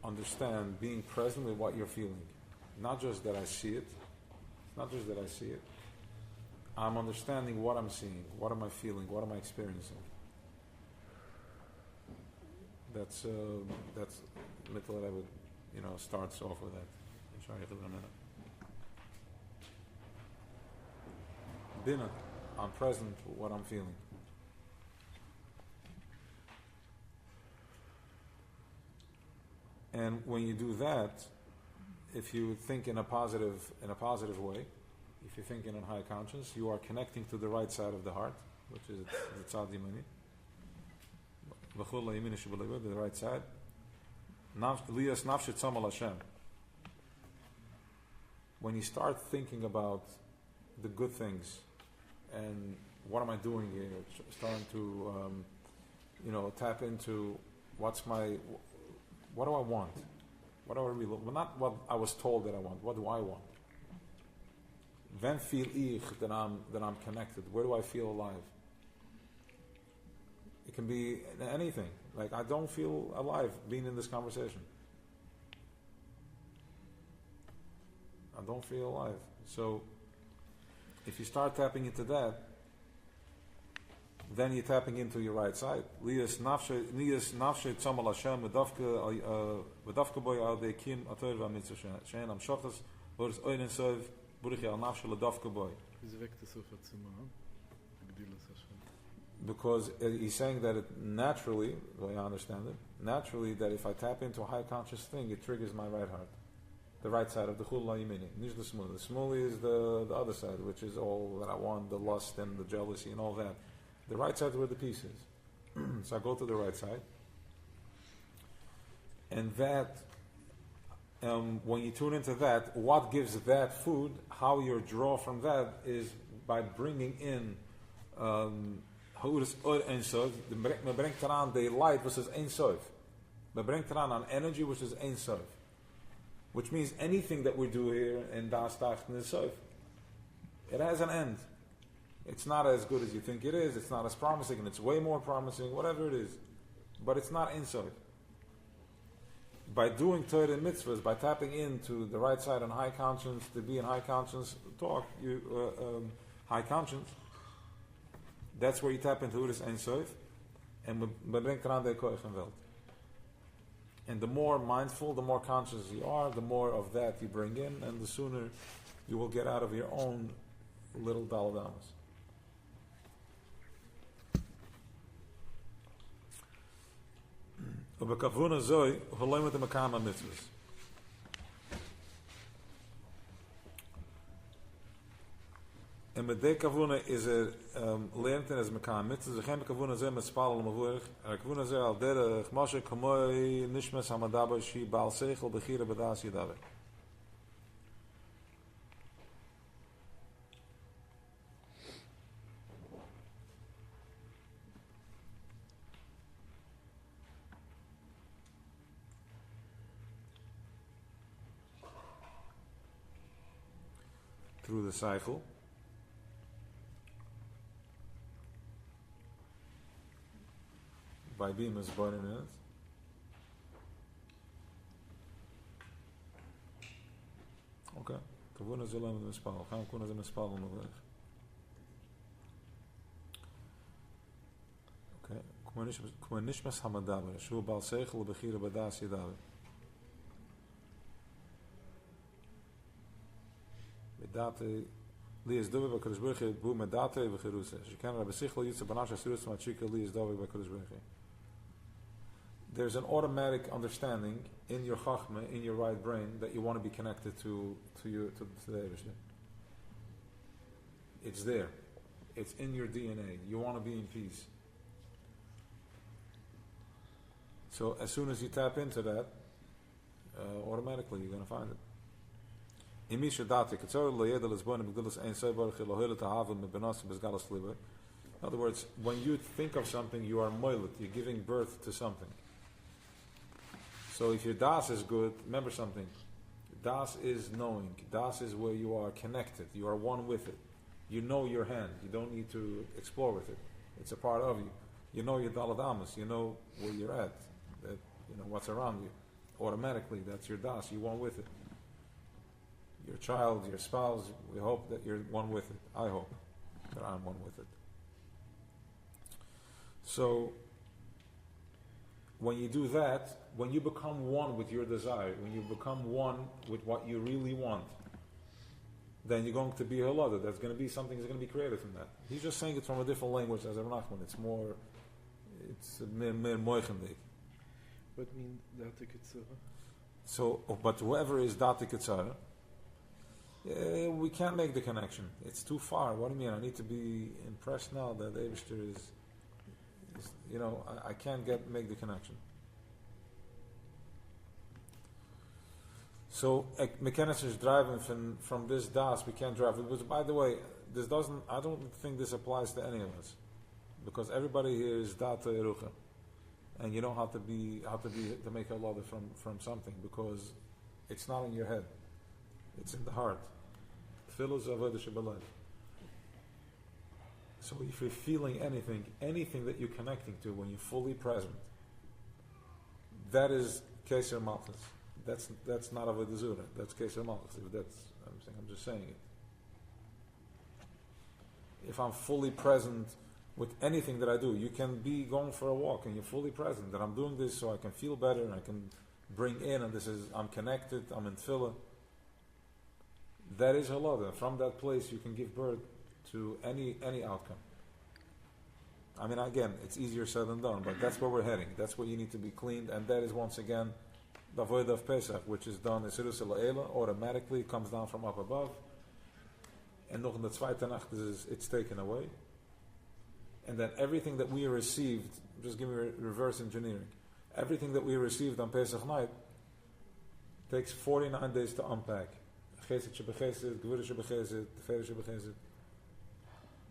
understand, being present with what you're feeling. Not just that I see it. Not just that I see it. I'm understanding what I'm seeing. What am I feeling? What am I experiencing? That's little that I would, starts off with that. I'm sorry to learn that. Bina, I'm present with what I'm feeling. And when you do that, if you think in a positive way, if you're thinking in high conscience, you are connecting to the right side of the heart, which is the tzad yemini. the right side. Liyas nafshe tzamal Hashem. When you start thinking about the good things and what am I doing here, starting to tap into what do I want? What do I really? Well, not what I was told that I want. What do I want? Then feel ich that I'm connected. Where do I feel alive? It can be anything. Like I don't feel alive being in this conversation. I don't feel alive. So if you start tapping into that, then you're tapping into your right side. Liyas nafshe tzamal Hashem v'davka boy al dekim ator v'amitzvah shein amshachas v'oris oinen sov buruch al nafshe l'davka boy. Because he's saying that it naturally, the way I understand it, naturally that if I tap into a high conscious thing, it triggers my right heart. The right side of the chul la'yimini. Nish the smuli. The smuli is the other side, which is all that I want, the lust and the jealousy and all that. The right side is where the peace is. So I go to the right side. And that, when you tune into that, what gives that food, how you draw from that is by bringing in Ha'uris Ur Ein Sof. Me brengt eraan the light, which is Ein Sof. Me brengt eraan an energy, which is Ein Sof. Which means anything that we do here in Das Tachten is Sof. It has an end. It's not as good as you think it is. It's not as promising, and it's way more promising, whatever it is. But it's not Ein Sof. By doing Torah and mitzvahs, by tapping into the right side on high conscience, to be in high conscience talk, high conscience, that's where you tap into this Ein Sof, and brengt eraan de koich en welt. And the more mindful, the more conscious you are, the more of that you bring in, and the sooner you will get out of your own little daladamas. Ubekavuna zoi, holoim with the makama mitzvahs. And with the kavuna is learned as makam mitzvahs. The chem kavuna zeh mispal al mavurich. Kavuna zeh al derech moshe kamoi nishmas hamadaba shi baal seichel bechira b'das yadavet. Through the cycle. By being born in it. Okay. Kavuna zelam mispal. Kam kuna ze mispal on okay. Kuma nishmas hamadaber. Shu bal seichel bechira badas yadaber. Medate li is dove b'kadosh baruch hu bu medate v'chirusa. Shekan rabbi sichel yitza banash asirus machika li is dove b'kadosh baruch hu. There's an automatic understanding in your chachma, in your right brain, that you want to be connected to the Eibishter. It's there. It's in your DNA. You want to be in peace. So as soon as you tap into that, automatically you're going to find it. In other words, when you think of something, you are moilet, you're giving birth to something. So if your das is good, remember something. Das is knowing. Das is where you are connected. You are one with it. You know your hand. You don't need to explore with it. It's a part of you. You know your daladamas. You know where you're at. That you know what's around you. Automatically, that's your das. You're one with it. Your child, your spouse, we hope that you're one with it. I hope that I'm one with it. So, when you do that, when you become one with your desire, when you become one with what you really want, then you're going to be halada. There's going to be something that's going to be created from that. He's just saying it from a different language as Rav Nachman. It's more moichendik. What means dati kitzara? So, but whoever is dati kitzara, we can't make the connection. It's too far. What do you mean? I need to be impressed now that the Eibishter is I can't make the connection. So mechanics is driving from this das. We can't drive it. But by the way, this doesn't. I don't think this applies to any of us, because everybody here is data erucha, and you know how to make a lot from something, because it's not in your head, it's in the heart. Tefillah is avodah shebalev. So if you're feeling anything that you're connecting to when you're fully present, that is keser malchus. That's not avodah zura. That's keser malchus. I'm just saying it. If I'm fully present with anything that I do, you can be going for a walk and you're fully present. That I'm doing this so I can feel better and I can bring in, and I'm connected. I'm in tefillah. That is halal. From that place, you can give birth to any outcome. I mean, again, it's easier said than done, but that's where we're heading. That's where you need to be cleaned, and that is once again the avodah of Pesach, which is done Esirus Ela'ela, automatically comes down from up above, and noch in the zweite Nacht it's taken away, and then everything that we received, just give me reverse engineering, everything that we received on Pesach night takes 49 days to unpack. Chesed shebechesed, gvura shebechesed, tefillah shebechesed.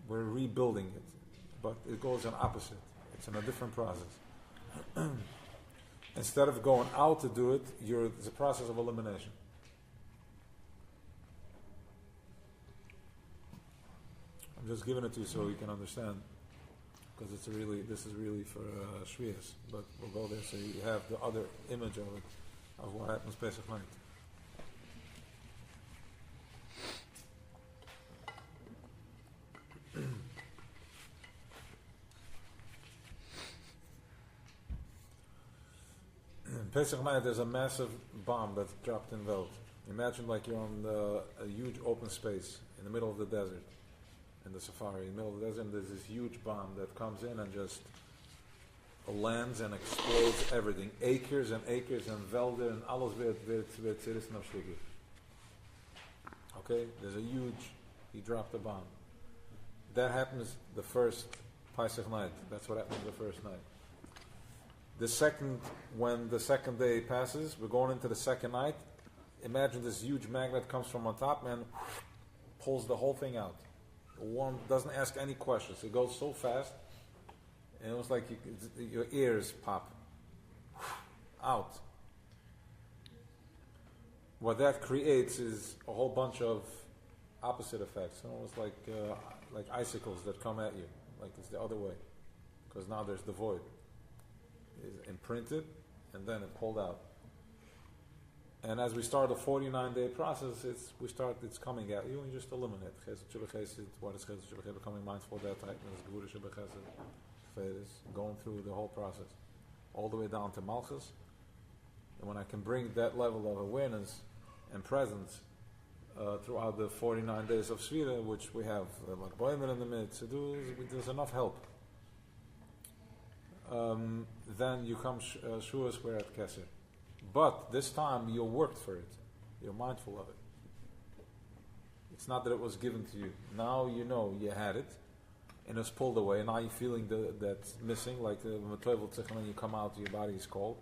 We're rebuilding it, but it goes on opposite. It's in a different process. Instead of going out to do it, it's a process of elimination. I'm just giving it to you so you can understand, because this is really for Shvias, but we'll go there so you have the other image of it, of what happens Pesach night. Pesach night, there's a massive bomb that's dropped in Welt. Imagine like you're on a huge open space in the middle of the desert, in the safari, in the middle of the desert, and there's this huge bomb that comes in and just lands and explodes everything. Acres and acres and velden and alles wird zerrissen auf Stücke. Okay? There's he dropped a bomb. That happens the first Pesach night. That's what happens the first night. When the second day passes, we're going into the second night. Imagine this huge magnet comes from on top and pulls the whole thing out. One doesn't ask any questions. It goes so fast, and it was like your ears pop out. What that creates is a whole bunch of opposite effects. Almost like icicles that come at you, like it's the other way, because now there's the void. Is imprinted and then it pulled out. And as we start the 49-day process, it's coming at you and you just eliminate. What is becoming mindful of that tightness, going through the whole process, all the way down to Malchus. And when I can bring that level of awareness and presence throughout the 49 days of Svira, which we have like Boimer in the midst, there's enough help. Then you come Shua square at Kesser. But this time you worked for it. You're mindful of it. It's not that it was given to you. Now you know you had it, and it's pulled away. Now you're feeling that's missing, like when you come out, your body is cold.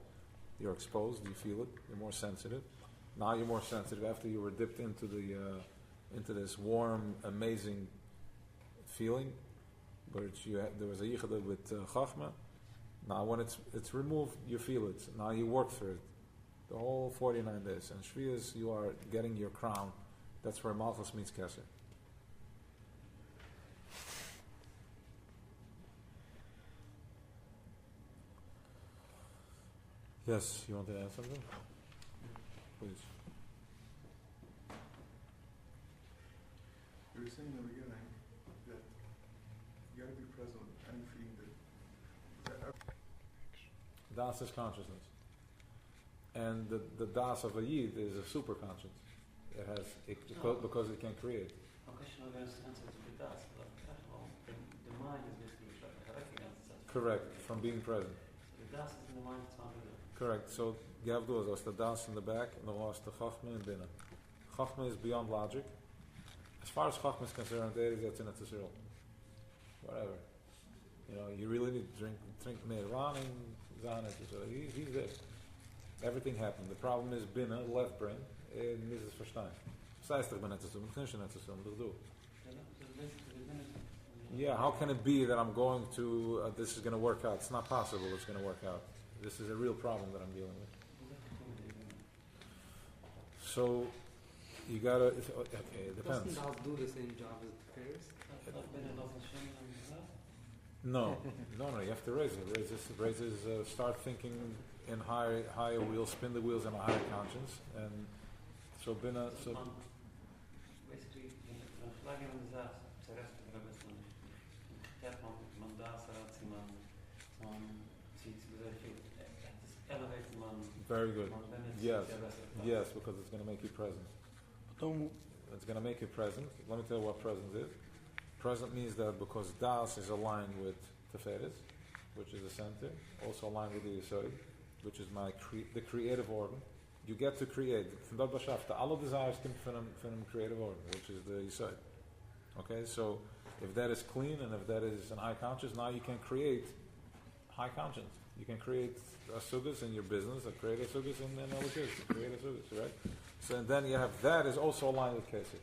You're exposed. You feel it. You're more sensitive. Now you're more sensitive after you were dipped into this warm, amazing feeling, but there was a yichud with Chachma. Now when it's removed, you feel it. Now you work through it. The whole 49 days. And Shviyas, you are getting your crown. That's where Malchus meets Kesser. Yes, you want to add something? Please. You were saying in the beginning that you got to be present with any feeling that Das is consciousness. And the Das of a Yid is a super conscience. Because it can create. The mind is basically recognizing. Correct, from being present. The Das is in the mind, it's not in the... Correct, so you have those. There's the Das in the back, and then there's the Chachma in Bina. Chachma is beyond logic. As far as Chachma is concerned, there is that's in a Tziril. Whatever. You really need to drink Meirvan and Zanet. So he's there. Everything happened. The problem is Binna, left brain, and Mrs. Verstein. Yeah, how can it be that I'm going to, this is going to work out? It's not possible it's going to work out. This is a real problem that I'm dealing with. So, you gotta, okay, it depends. Doesn't Dal do the same job as the Pharisees? No, you have to raise it. Start thinking in higher wheels, spin the wheels in a higher conscience. And so, basically, when flagging on the Zaz, it's a rest of the rest of very good. Yes, because it's going to make you present. It's going to make you present. Let me tell you what present is. Present means that because Das is aligned with Teferes, which is the center, also aligned with the Yesod, which is the creative organ. You get to create. From dort beschaft, alle desires come from creative organ, which is the Yesod. Okay, so if that is clean and if that is an high conscience, now you can create high conscience. You can create asugas in your business, create asugas in Elikis, create asugas, right? So and then you have that is also aligned with Kesed.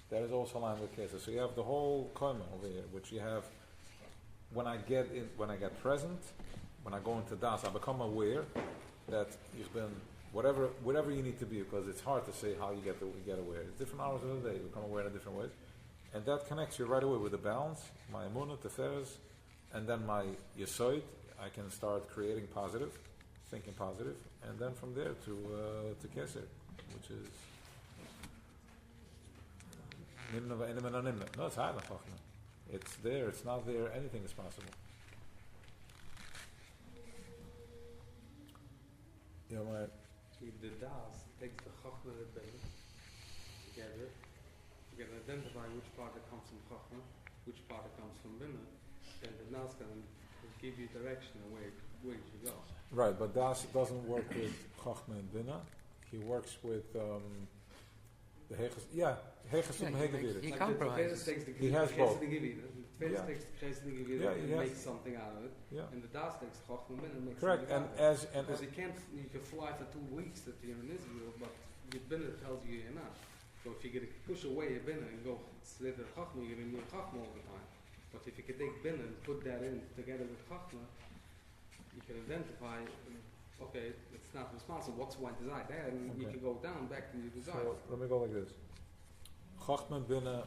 That is also aligned with Kesed. So you have the whole koima over here, which you have. When I get present, when I go into das, I become aware that you've been whatever you need to be, because it's hard to say how you get aware. It's different hours of the day. You become aware in different ways, and that connects you right away with the balance, my emunah, teferes, and then my yesod. I can start creating positive, thinking positive, and then from there to keser, which is nimna v'enim and nimna. No, it's hard. It's there. It's not there. Anything is possible. Yeah, right. The Das takes the Chachma and the Bina together. You can identify which part that comes from Chachma, which part that comes from Bina, and the Das can give you direction and where you should go. Right, but Das doesn't work with Chachma and Bina. He works with the Heches. Yeah, Heches and Hegevira. He compromises. He has both. The Pharisees takes the Chesed and Gevira and makes something out of it. Yeah. And the Das takes Chachma and makes correct. something And out of it. Because you can fly for 2 weeks that you're in Israel, but your Bina tells you you're not. So if you're going to push away your Bina and go straight to Chachma, you're going to need Chachma all the time. But if you can take Bina and put that in together with Chachma, you can identify, okay, it's not responsible. What's my desire there? And you can go down back to your desire. So let me go like this. Chachma and Bina,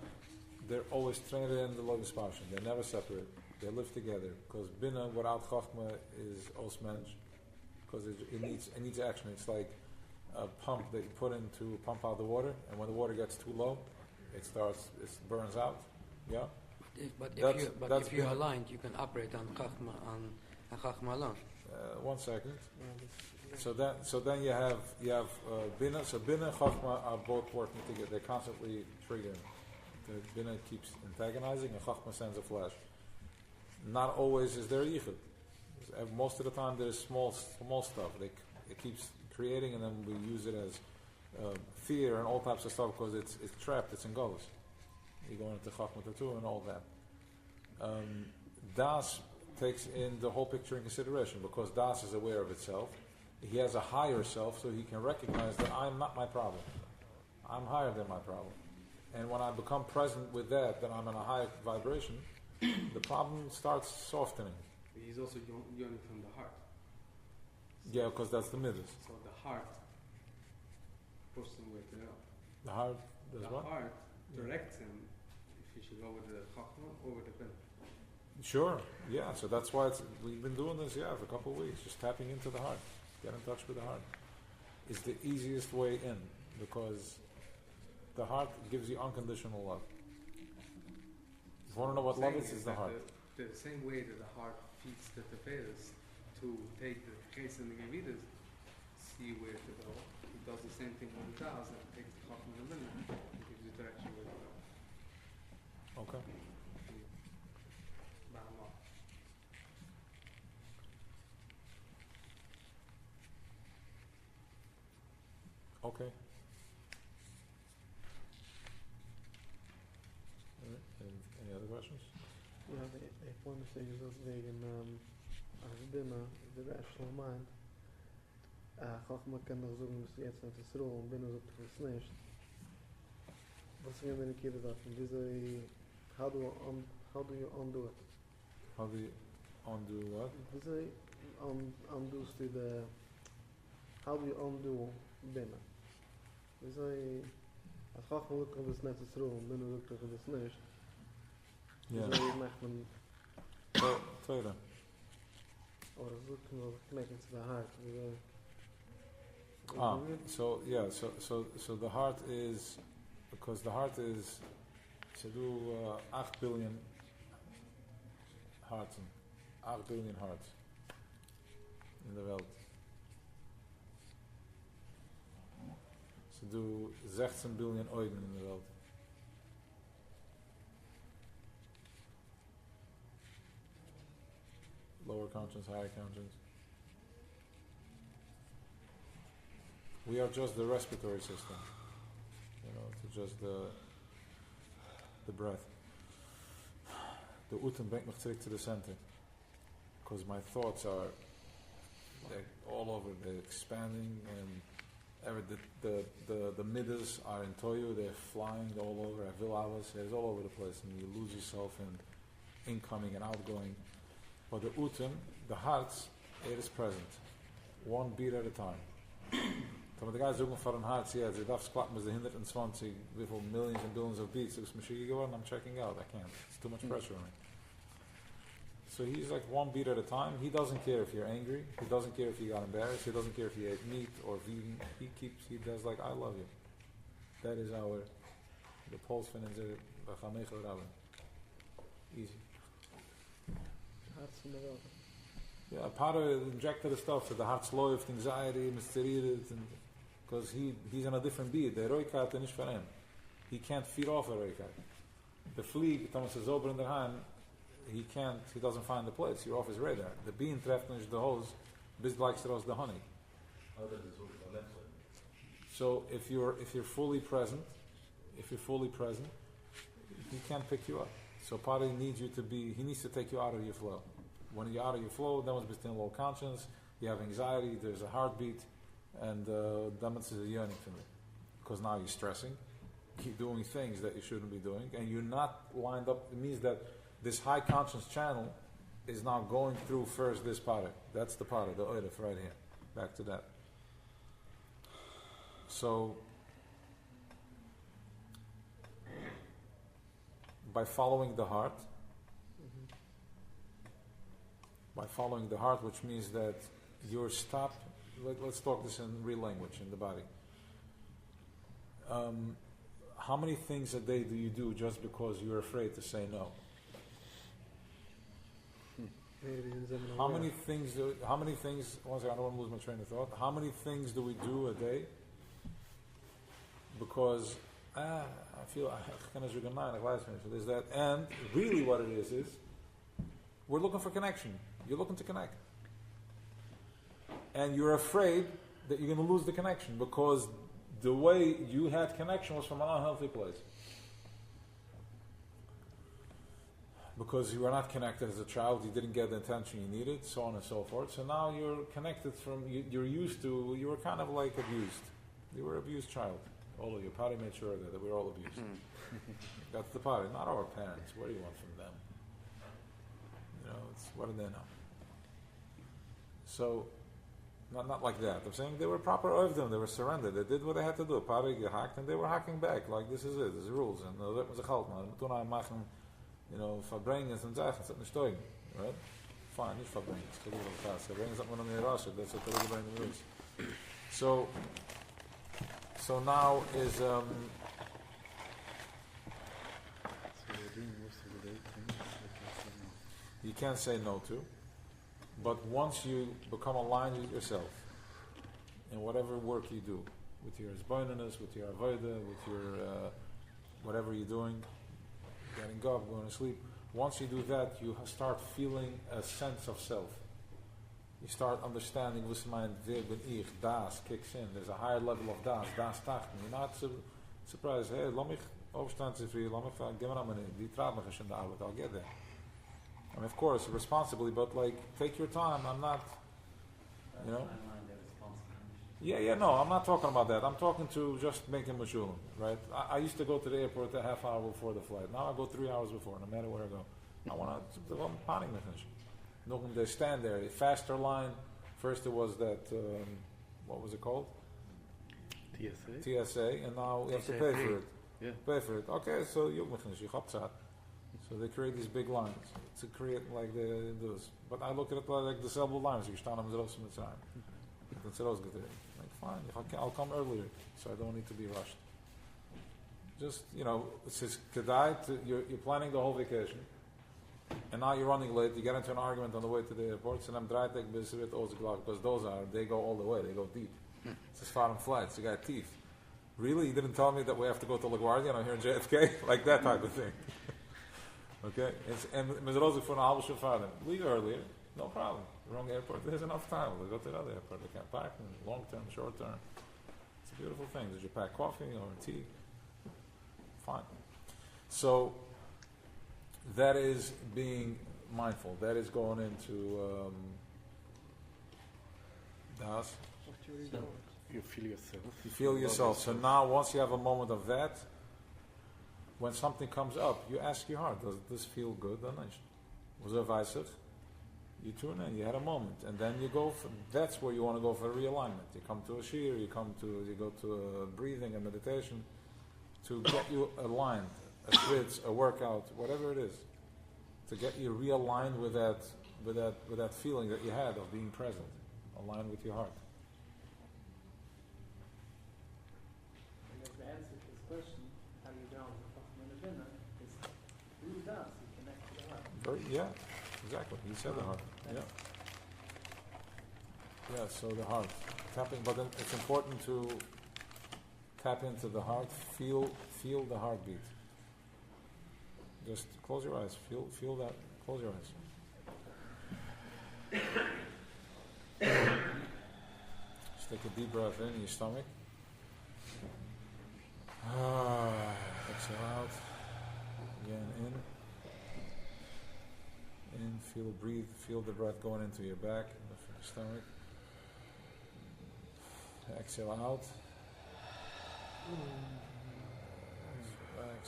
they're always trained in the Logos Passion. They never separate. They live together. Because Bina without Chachma is osmensch. Because it needs action. It's like a pump that you put in to pump out the water, and when the water gets too low, it burns out. Yeah. But if you're aligned, you can operate on Chachma alone. 1 second. So then you have Bina. So Bina and Chachma are both working together. They're constantly triggering. The Bina keeps antagonizing, and Chachma sends a flash. Not always is there yichud. Most of the time there's small stuff. It keeps creating, and then we use it as fear and all types of stuff because it's trapped. It's in goals. You go into Chachma Tatu and all that. Das takes in the whole picture in consideration because Das is aware of itself. He has a higher self, so he can recognize that I'm not my problem. I'm higher than my problem. And when I become present with that I'm in a higher vibration, the problem starts softening. He's also yearning from the heart. Yeah, because that's the midas. So the heart pushes him with it up. The heart does what? The heart directs him if he should go with the Chachma or with the Bina. Sure, yeah. So that's why we've been doing this, for a couple of weeks, just tapping into the heart. Get in touch with the heart. It's the easiest way in because the heart gives you unconditional love. If you want to know what love is the heart. The same way that the heart feeds the Teferes to take the Chesed and the Gevidas, see where to go. It does the same thing with the Das, that takes the Chachma and the Bina, and gives you direction where to go. Okay. Bottom up. Okay. All right. Any other questions? Ja, ik want to say is dat wegen als binnen the rational mind. Chachma kann doch sagen, dass jetzt nicht das Ruhe und binnen sagt es nicht. Was wir in der dat? How do you undo it? How do you undo what? Wieso undoes the how do you undo binnen? Wieso als Chachma lukt das nicht das Ruhe und binnen lukt das nicht. Yeah. Wieso macht man Torah. or lukt man connecting to the heart? So the heart is, because the heart is, ze do 8 billion harten, 8 billion hearts in de wereld. Ze do 16 billion ogen in de wereld. Lower conscience, higher conscience. We are just the respiratory system, it's just the breath. The Utem bringt mich zurück to the center, because my thoughts are all over. They're expanding, and the middas are in Toyu. They're flying all over. Avilavas, it's all over the place, and you lose yourself in incoming and outgoing. But the Utem, the hearts, it is present, one beat at a time. So the guys looking for an heart, yeah, the darf klappen with the 120, with millions and billions of beats. It's machine going, I'm checking out, I can't. It's too much pressure on me. So he's like one beat at a time. He doesn't care if you're angry. He doesn't care if you got embarrassed. He doesn't care if you ate meat or vegan. He does like, I love you. That is the pulse van the easy. Hearts in the world. Yeah, Paro injected the stuff, so the heart's läuft, anxiety, mysterious, and because he's on a different beat. The Roikat is for him. He can't feed off a Roikat. The fleek, Thomas is over in the hand, he doesn't find the place. You're off his radar. The bean treft nicht the hose, bis likes the honey. So if you're fully present, he can't pick you up. So Paro needs you to he needs to take you out of your flow. When you're out of your flow, then it's in low conscience, you have anxiety, there's a heartbeat, and then it's a yearning for me. Because now you're stressing, keep doing things that you shouldn't be doing, and you're not lined up. It means that this high conscience channel is now going through first this part. That's the part, the oilif right here. Back to that. So, by following the heart, which means that you're stopped. Let's talk this in real language, in the body. How many things a day do you do just because you're afraid to say no? How many things? Once again, I don't want to lose my train of thought. How many things do we do a day because I feel I can so there's that, and really what it is we're looking for connection. You're looking to connect. And you're afraid that you're going to lose the connection because the way you had connection was from an unhealthy place. Because you were not connected as a child, you didn't get the attention you needed, so on and so forth. So now you're connected you were kind of like abused. You were an abused child. All of you. Paddy made sure that we were all abused. That's the party, not our parents. What do you want from them? What do they know? So, not like that. I'm saying they were proper of them. They were surrendered. They did what they had to do. Pari gehacked, and they were hacking back. Like, this is it. There's rules. And that was a halt. Toen I machen, Farbreng and Zachen, it's not stoing. Right? Fine, nicht Farbreng. It's a little fast. Farbreng is not one of the Rasha. That's what the little brain is. So now is, you can't say no to, but once you become aligned with yourself in whatever work you do, with your zboinanus, with your avodah, with your whatever you're doing, getting up, going to sleep, once you do that, you start feeling a sense of self. You start understanding what's mein wer bin ich, das kicks in. There's a higher level of das tachten. You're not surprised, hey, lass mich aufstehen zu früh, lass mich gehen wir an meine, die traut mich in der Arbeit, I'll get there. I mean, of course, responsibly, but like, take your time. I'm not, you know. No, I'm not talking about that. I'm talking to just making Meshulam, right? I used to go to the airport a half hour before the flight. Now I go 3 hours before, no matter where I go. I want to go paning finish. No, they stand there. A faster line. First it was that, what was it called? TSA, and now you have to pay for it. Yeah. Pay for it. Okay, so you so they create these big lines to create like they do this. But I look at it like the several lines. You stand on the road from the time. Like fine, I'll come earlier, so I don't need to be rushed. Just it says kedai. You're planning the whole vacation, and now you're running late. You get into an argument on the way to the airport. And I'm driving because those they go all the way. They go deep. It's Farbreng flights. You got teeth. Really? You didn't tell me that we have to go to LaGuardia and I'm here in JFK? Like that type of thing. Okay? And Ms. Rosie for an half Farbreng. Leave earlier. No problem. Wrong airport. There's enough time. We'll go to the other airport. They can't park in long term, short term. It's a beautiful thing. Did you pack coffee or tea? Fine. So, that is being mindful. That is going into Das. You feel yourself. You feel yourself. So now, once you have a moment of that, when something comes up, you ask your heart, does this feel good or not? Was it weisig? You tune in, you had a moment, and then you go for, that's where you want to go for realignment. You come to a shir, you go to a breathing, a meditation, to get you aligned, a schwitz, a workout, whatever it is, to get you realigned with that feeling that you had of being present, aligned with your heart. The answer to this question, how you down the dinner, is who does he connect to the heart? Yeah, exactly. He said the heart. Yeah. Yeah. So the heart, tapping. But then it's important to tap into the heart. Feel the heartbeat. Just close your eyes. Feel that. Close your eyes. Just take a deep breath in your stomach. Exhale out. Again in. In, feel the breath going into your back, the stomach. Exhale out. Relax.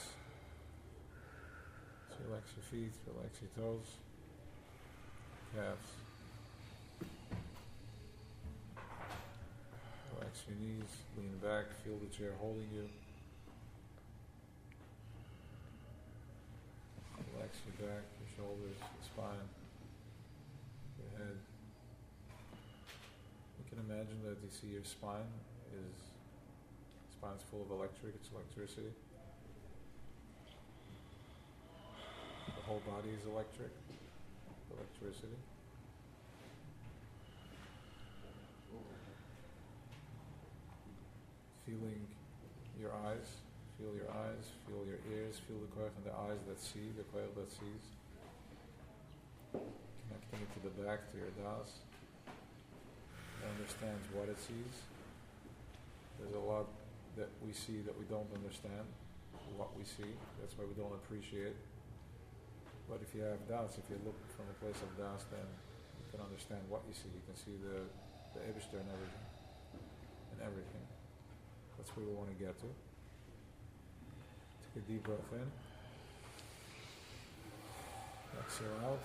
Just relax your feet, relax your toes, calves. Relax your knees, lean back, feel the chair holding you. Relax your back, your shoulders, your spine, your head. You can imagine that you see your spine is full of it's electricity. The whole body is electricity. Feeling your eyes. Feel your eyes, feel your ears, feel the koach in the eyes that see, the koach that sees. Connecting it to the back, to your das. It understands what it sees. There's a lot that we see that we don't understand, what we see. That's why we don't appreciate. But if you have das, if you look from a place of das, then you can understand what you see. You can see the Eibishter and everything. That's where we want to get to. Take a deep breath in. Exhale out.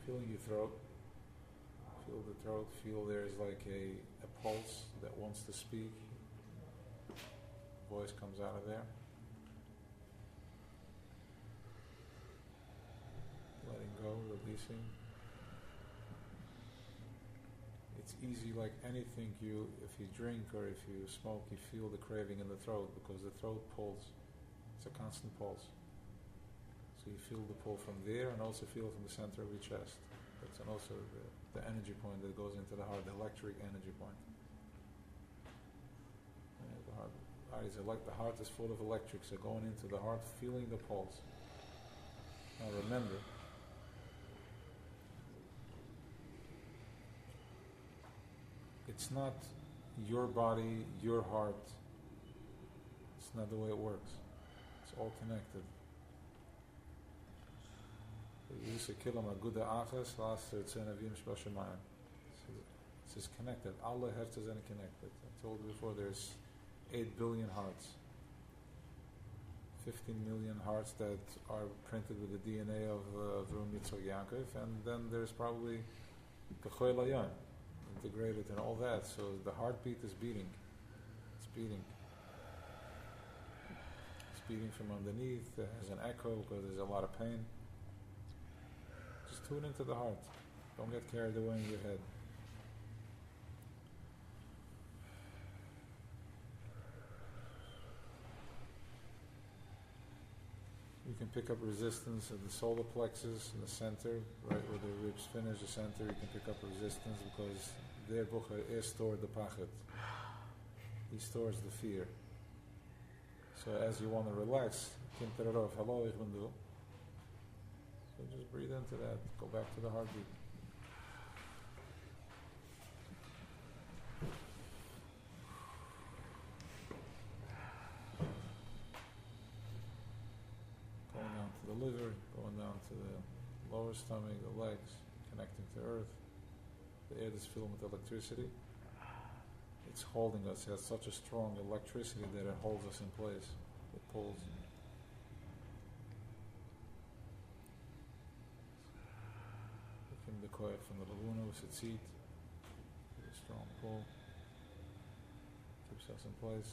Feeling your throat. Feel the throat. Feel there's like a pulse that wants to speak. Voice comes out of there. Letting go, releasing. It's easy, like anything if you drink or if you smoke, you feel the craving in the throat because the throat pulls. It's a constant pulse. So you feel the pull from there and also feel it from the center of your chest. That's also the energy point that goes into the heart, the electric energy point. The heart is full of electrics, so going into the heart, feeling the pulse. Now remember, it's not your body, your heart. It's not the way it works. all connected. This is connected. Allah has to connected. I told you before, there's 8 billion hearts. 15 million hearts that are printed with the DNA of Vrun Yitzchak Yaakov, and then there's probably the Choy Layon integrated and all that. So the heartbeat is beating. It's beating. It's beating from underneath. It has an echo because there's a lot of pain. Just tune into the heart. Don't get carried away in your head. You can pick up resistance at the solar plexus in the center, right where the ribs finish the center. You can pick up resistance because their Bucher is stored the pachit. He stores the fear. So as you want to relax, Kim Terarov, hello, ich bin du. So just breathe into that. Go back to the heartbeat. Going down to the liver, going down to the lower stomach, the legs, connecting to earth. The air is filled with electricity. It's holding us. It has such a strong electricity that it holds us in place. It pulls. The koy from the laguna with its seat, a strong pull, keeps us in place.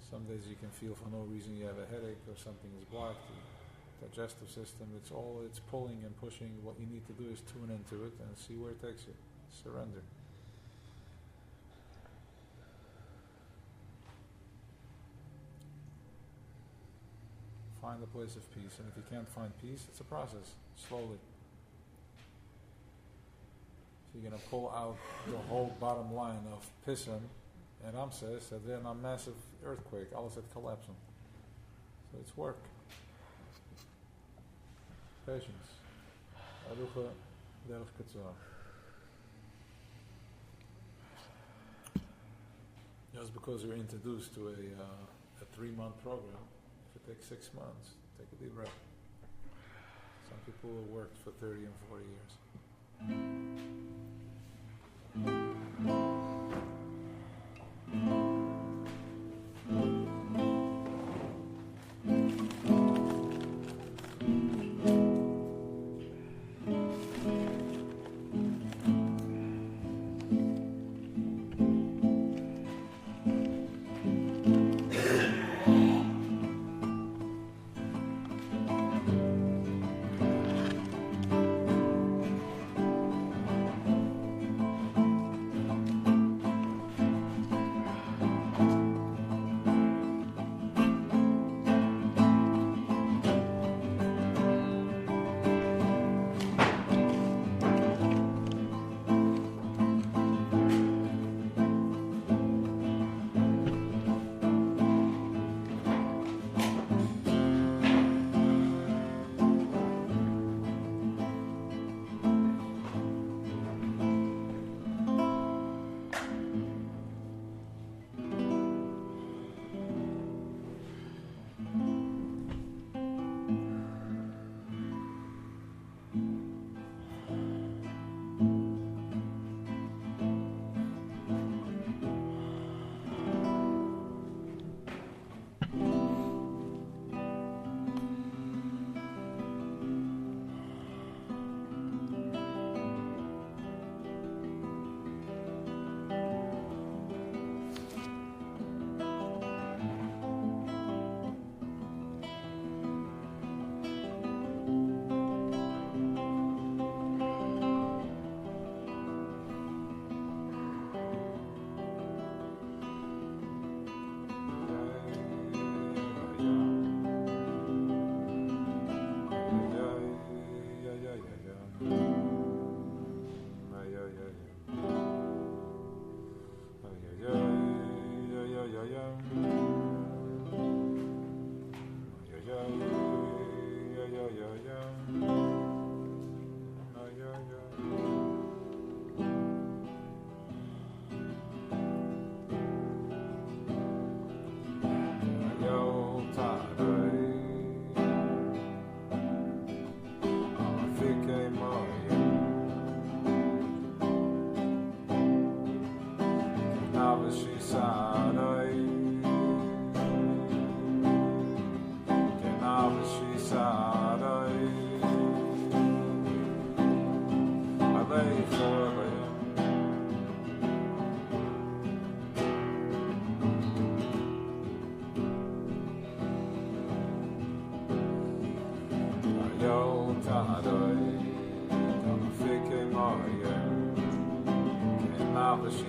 Some days you can feel for no reason you have a headache or something is blocked. The digestive system, it's pulling and pushing. What you need to do is tune into it and see where it takes you. Surrender. Find a place of peace, and if you can't find peace, it's a process, slowly. So you're going to pull out the whole bottom line of Pissim and Amses, and then a massive earthquake, alles at collapsing. So it's work. Patience. Arucha derech ketzah. Just because you're introduced to a 3-month program, if it takes 6 months, take a deep breath. Some people have worked for 30 and 40 years.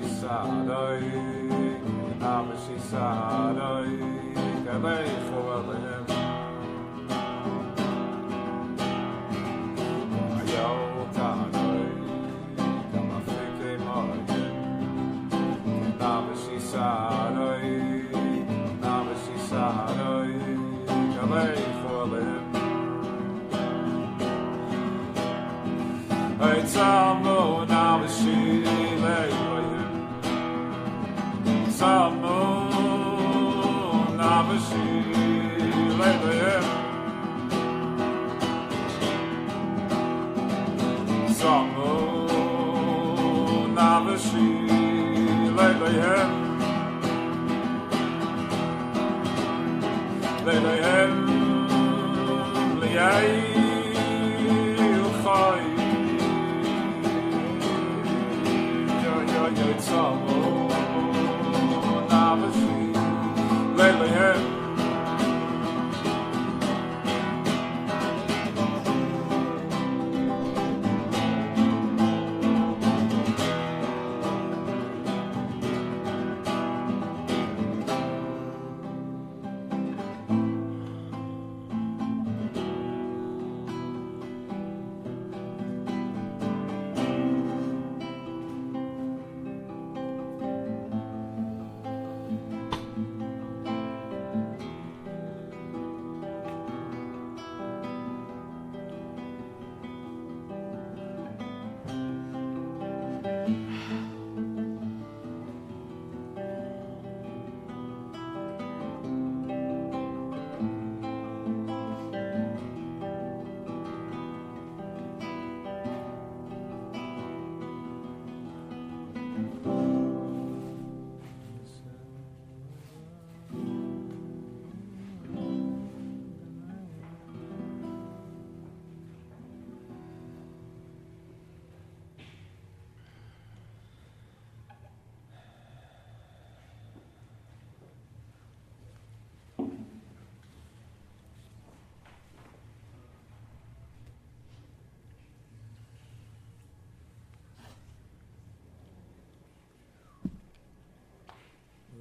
Sadoi, Navashi Sadoi, Kalecho Elohim. Ayol Tanoi, Kamafike Moyim, Navashi Sadoi, Navashi Sadoi, Kalecho Elohim. Eitzamu Navashi Le'Elohim. Samu Navashi Le'Elohim. Samu Navashi Le'Elohim. Le'Elohim Li'ay Uchay. Samu Navashi Le'Elohim.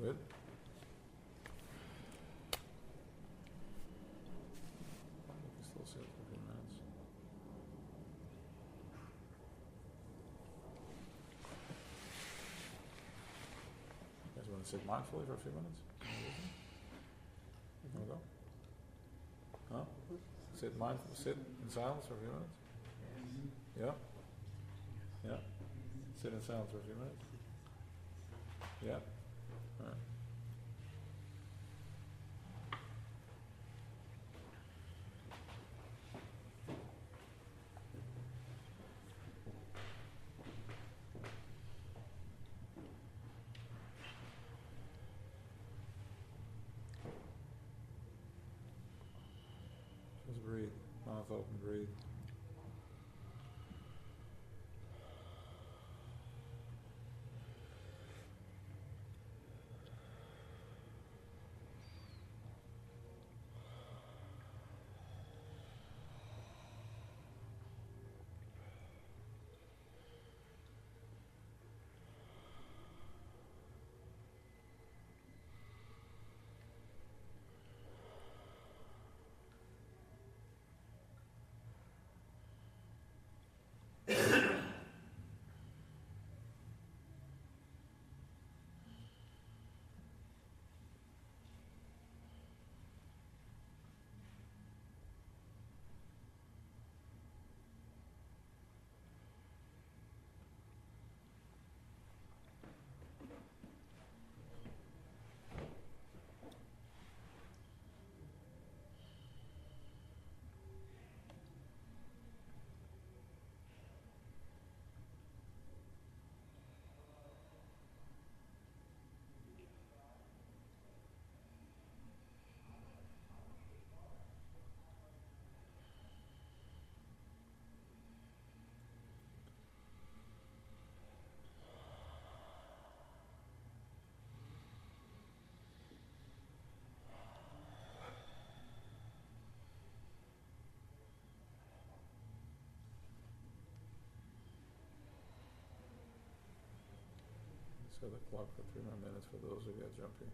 Good. Still sit for a few minutes. You guys want to sit mindfully for a few minutes? You want to go? Huh? Sit in silence for a few minutes? Yeah? Yeah? Sit in silence for a few minutes? Yeah? All right. Just breathe. Mouth open, breathe. Set the clock for 3 more minutes for those who get jumpy.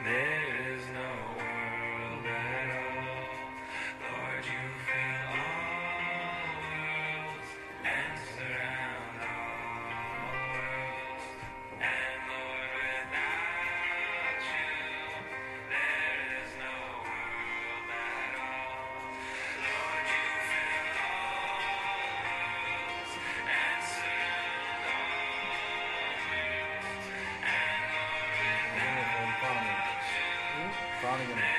There is no world at all. Lord, you fill all worlds and surround all worlds. And Lord, without you, there is no world at all. Lord, you fill all worlds and surround all worlds. And Lord, without you, Farbreng.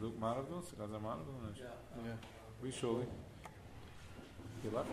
Doe ik maar of niet? Gaat dat maar of niet? Ja. Wie, sorry? Je lacht?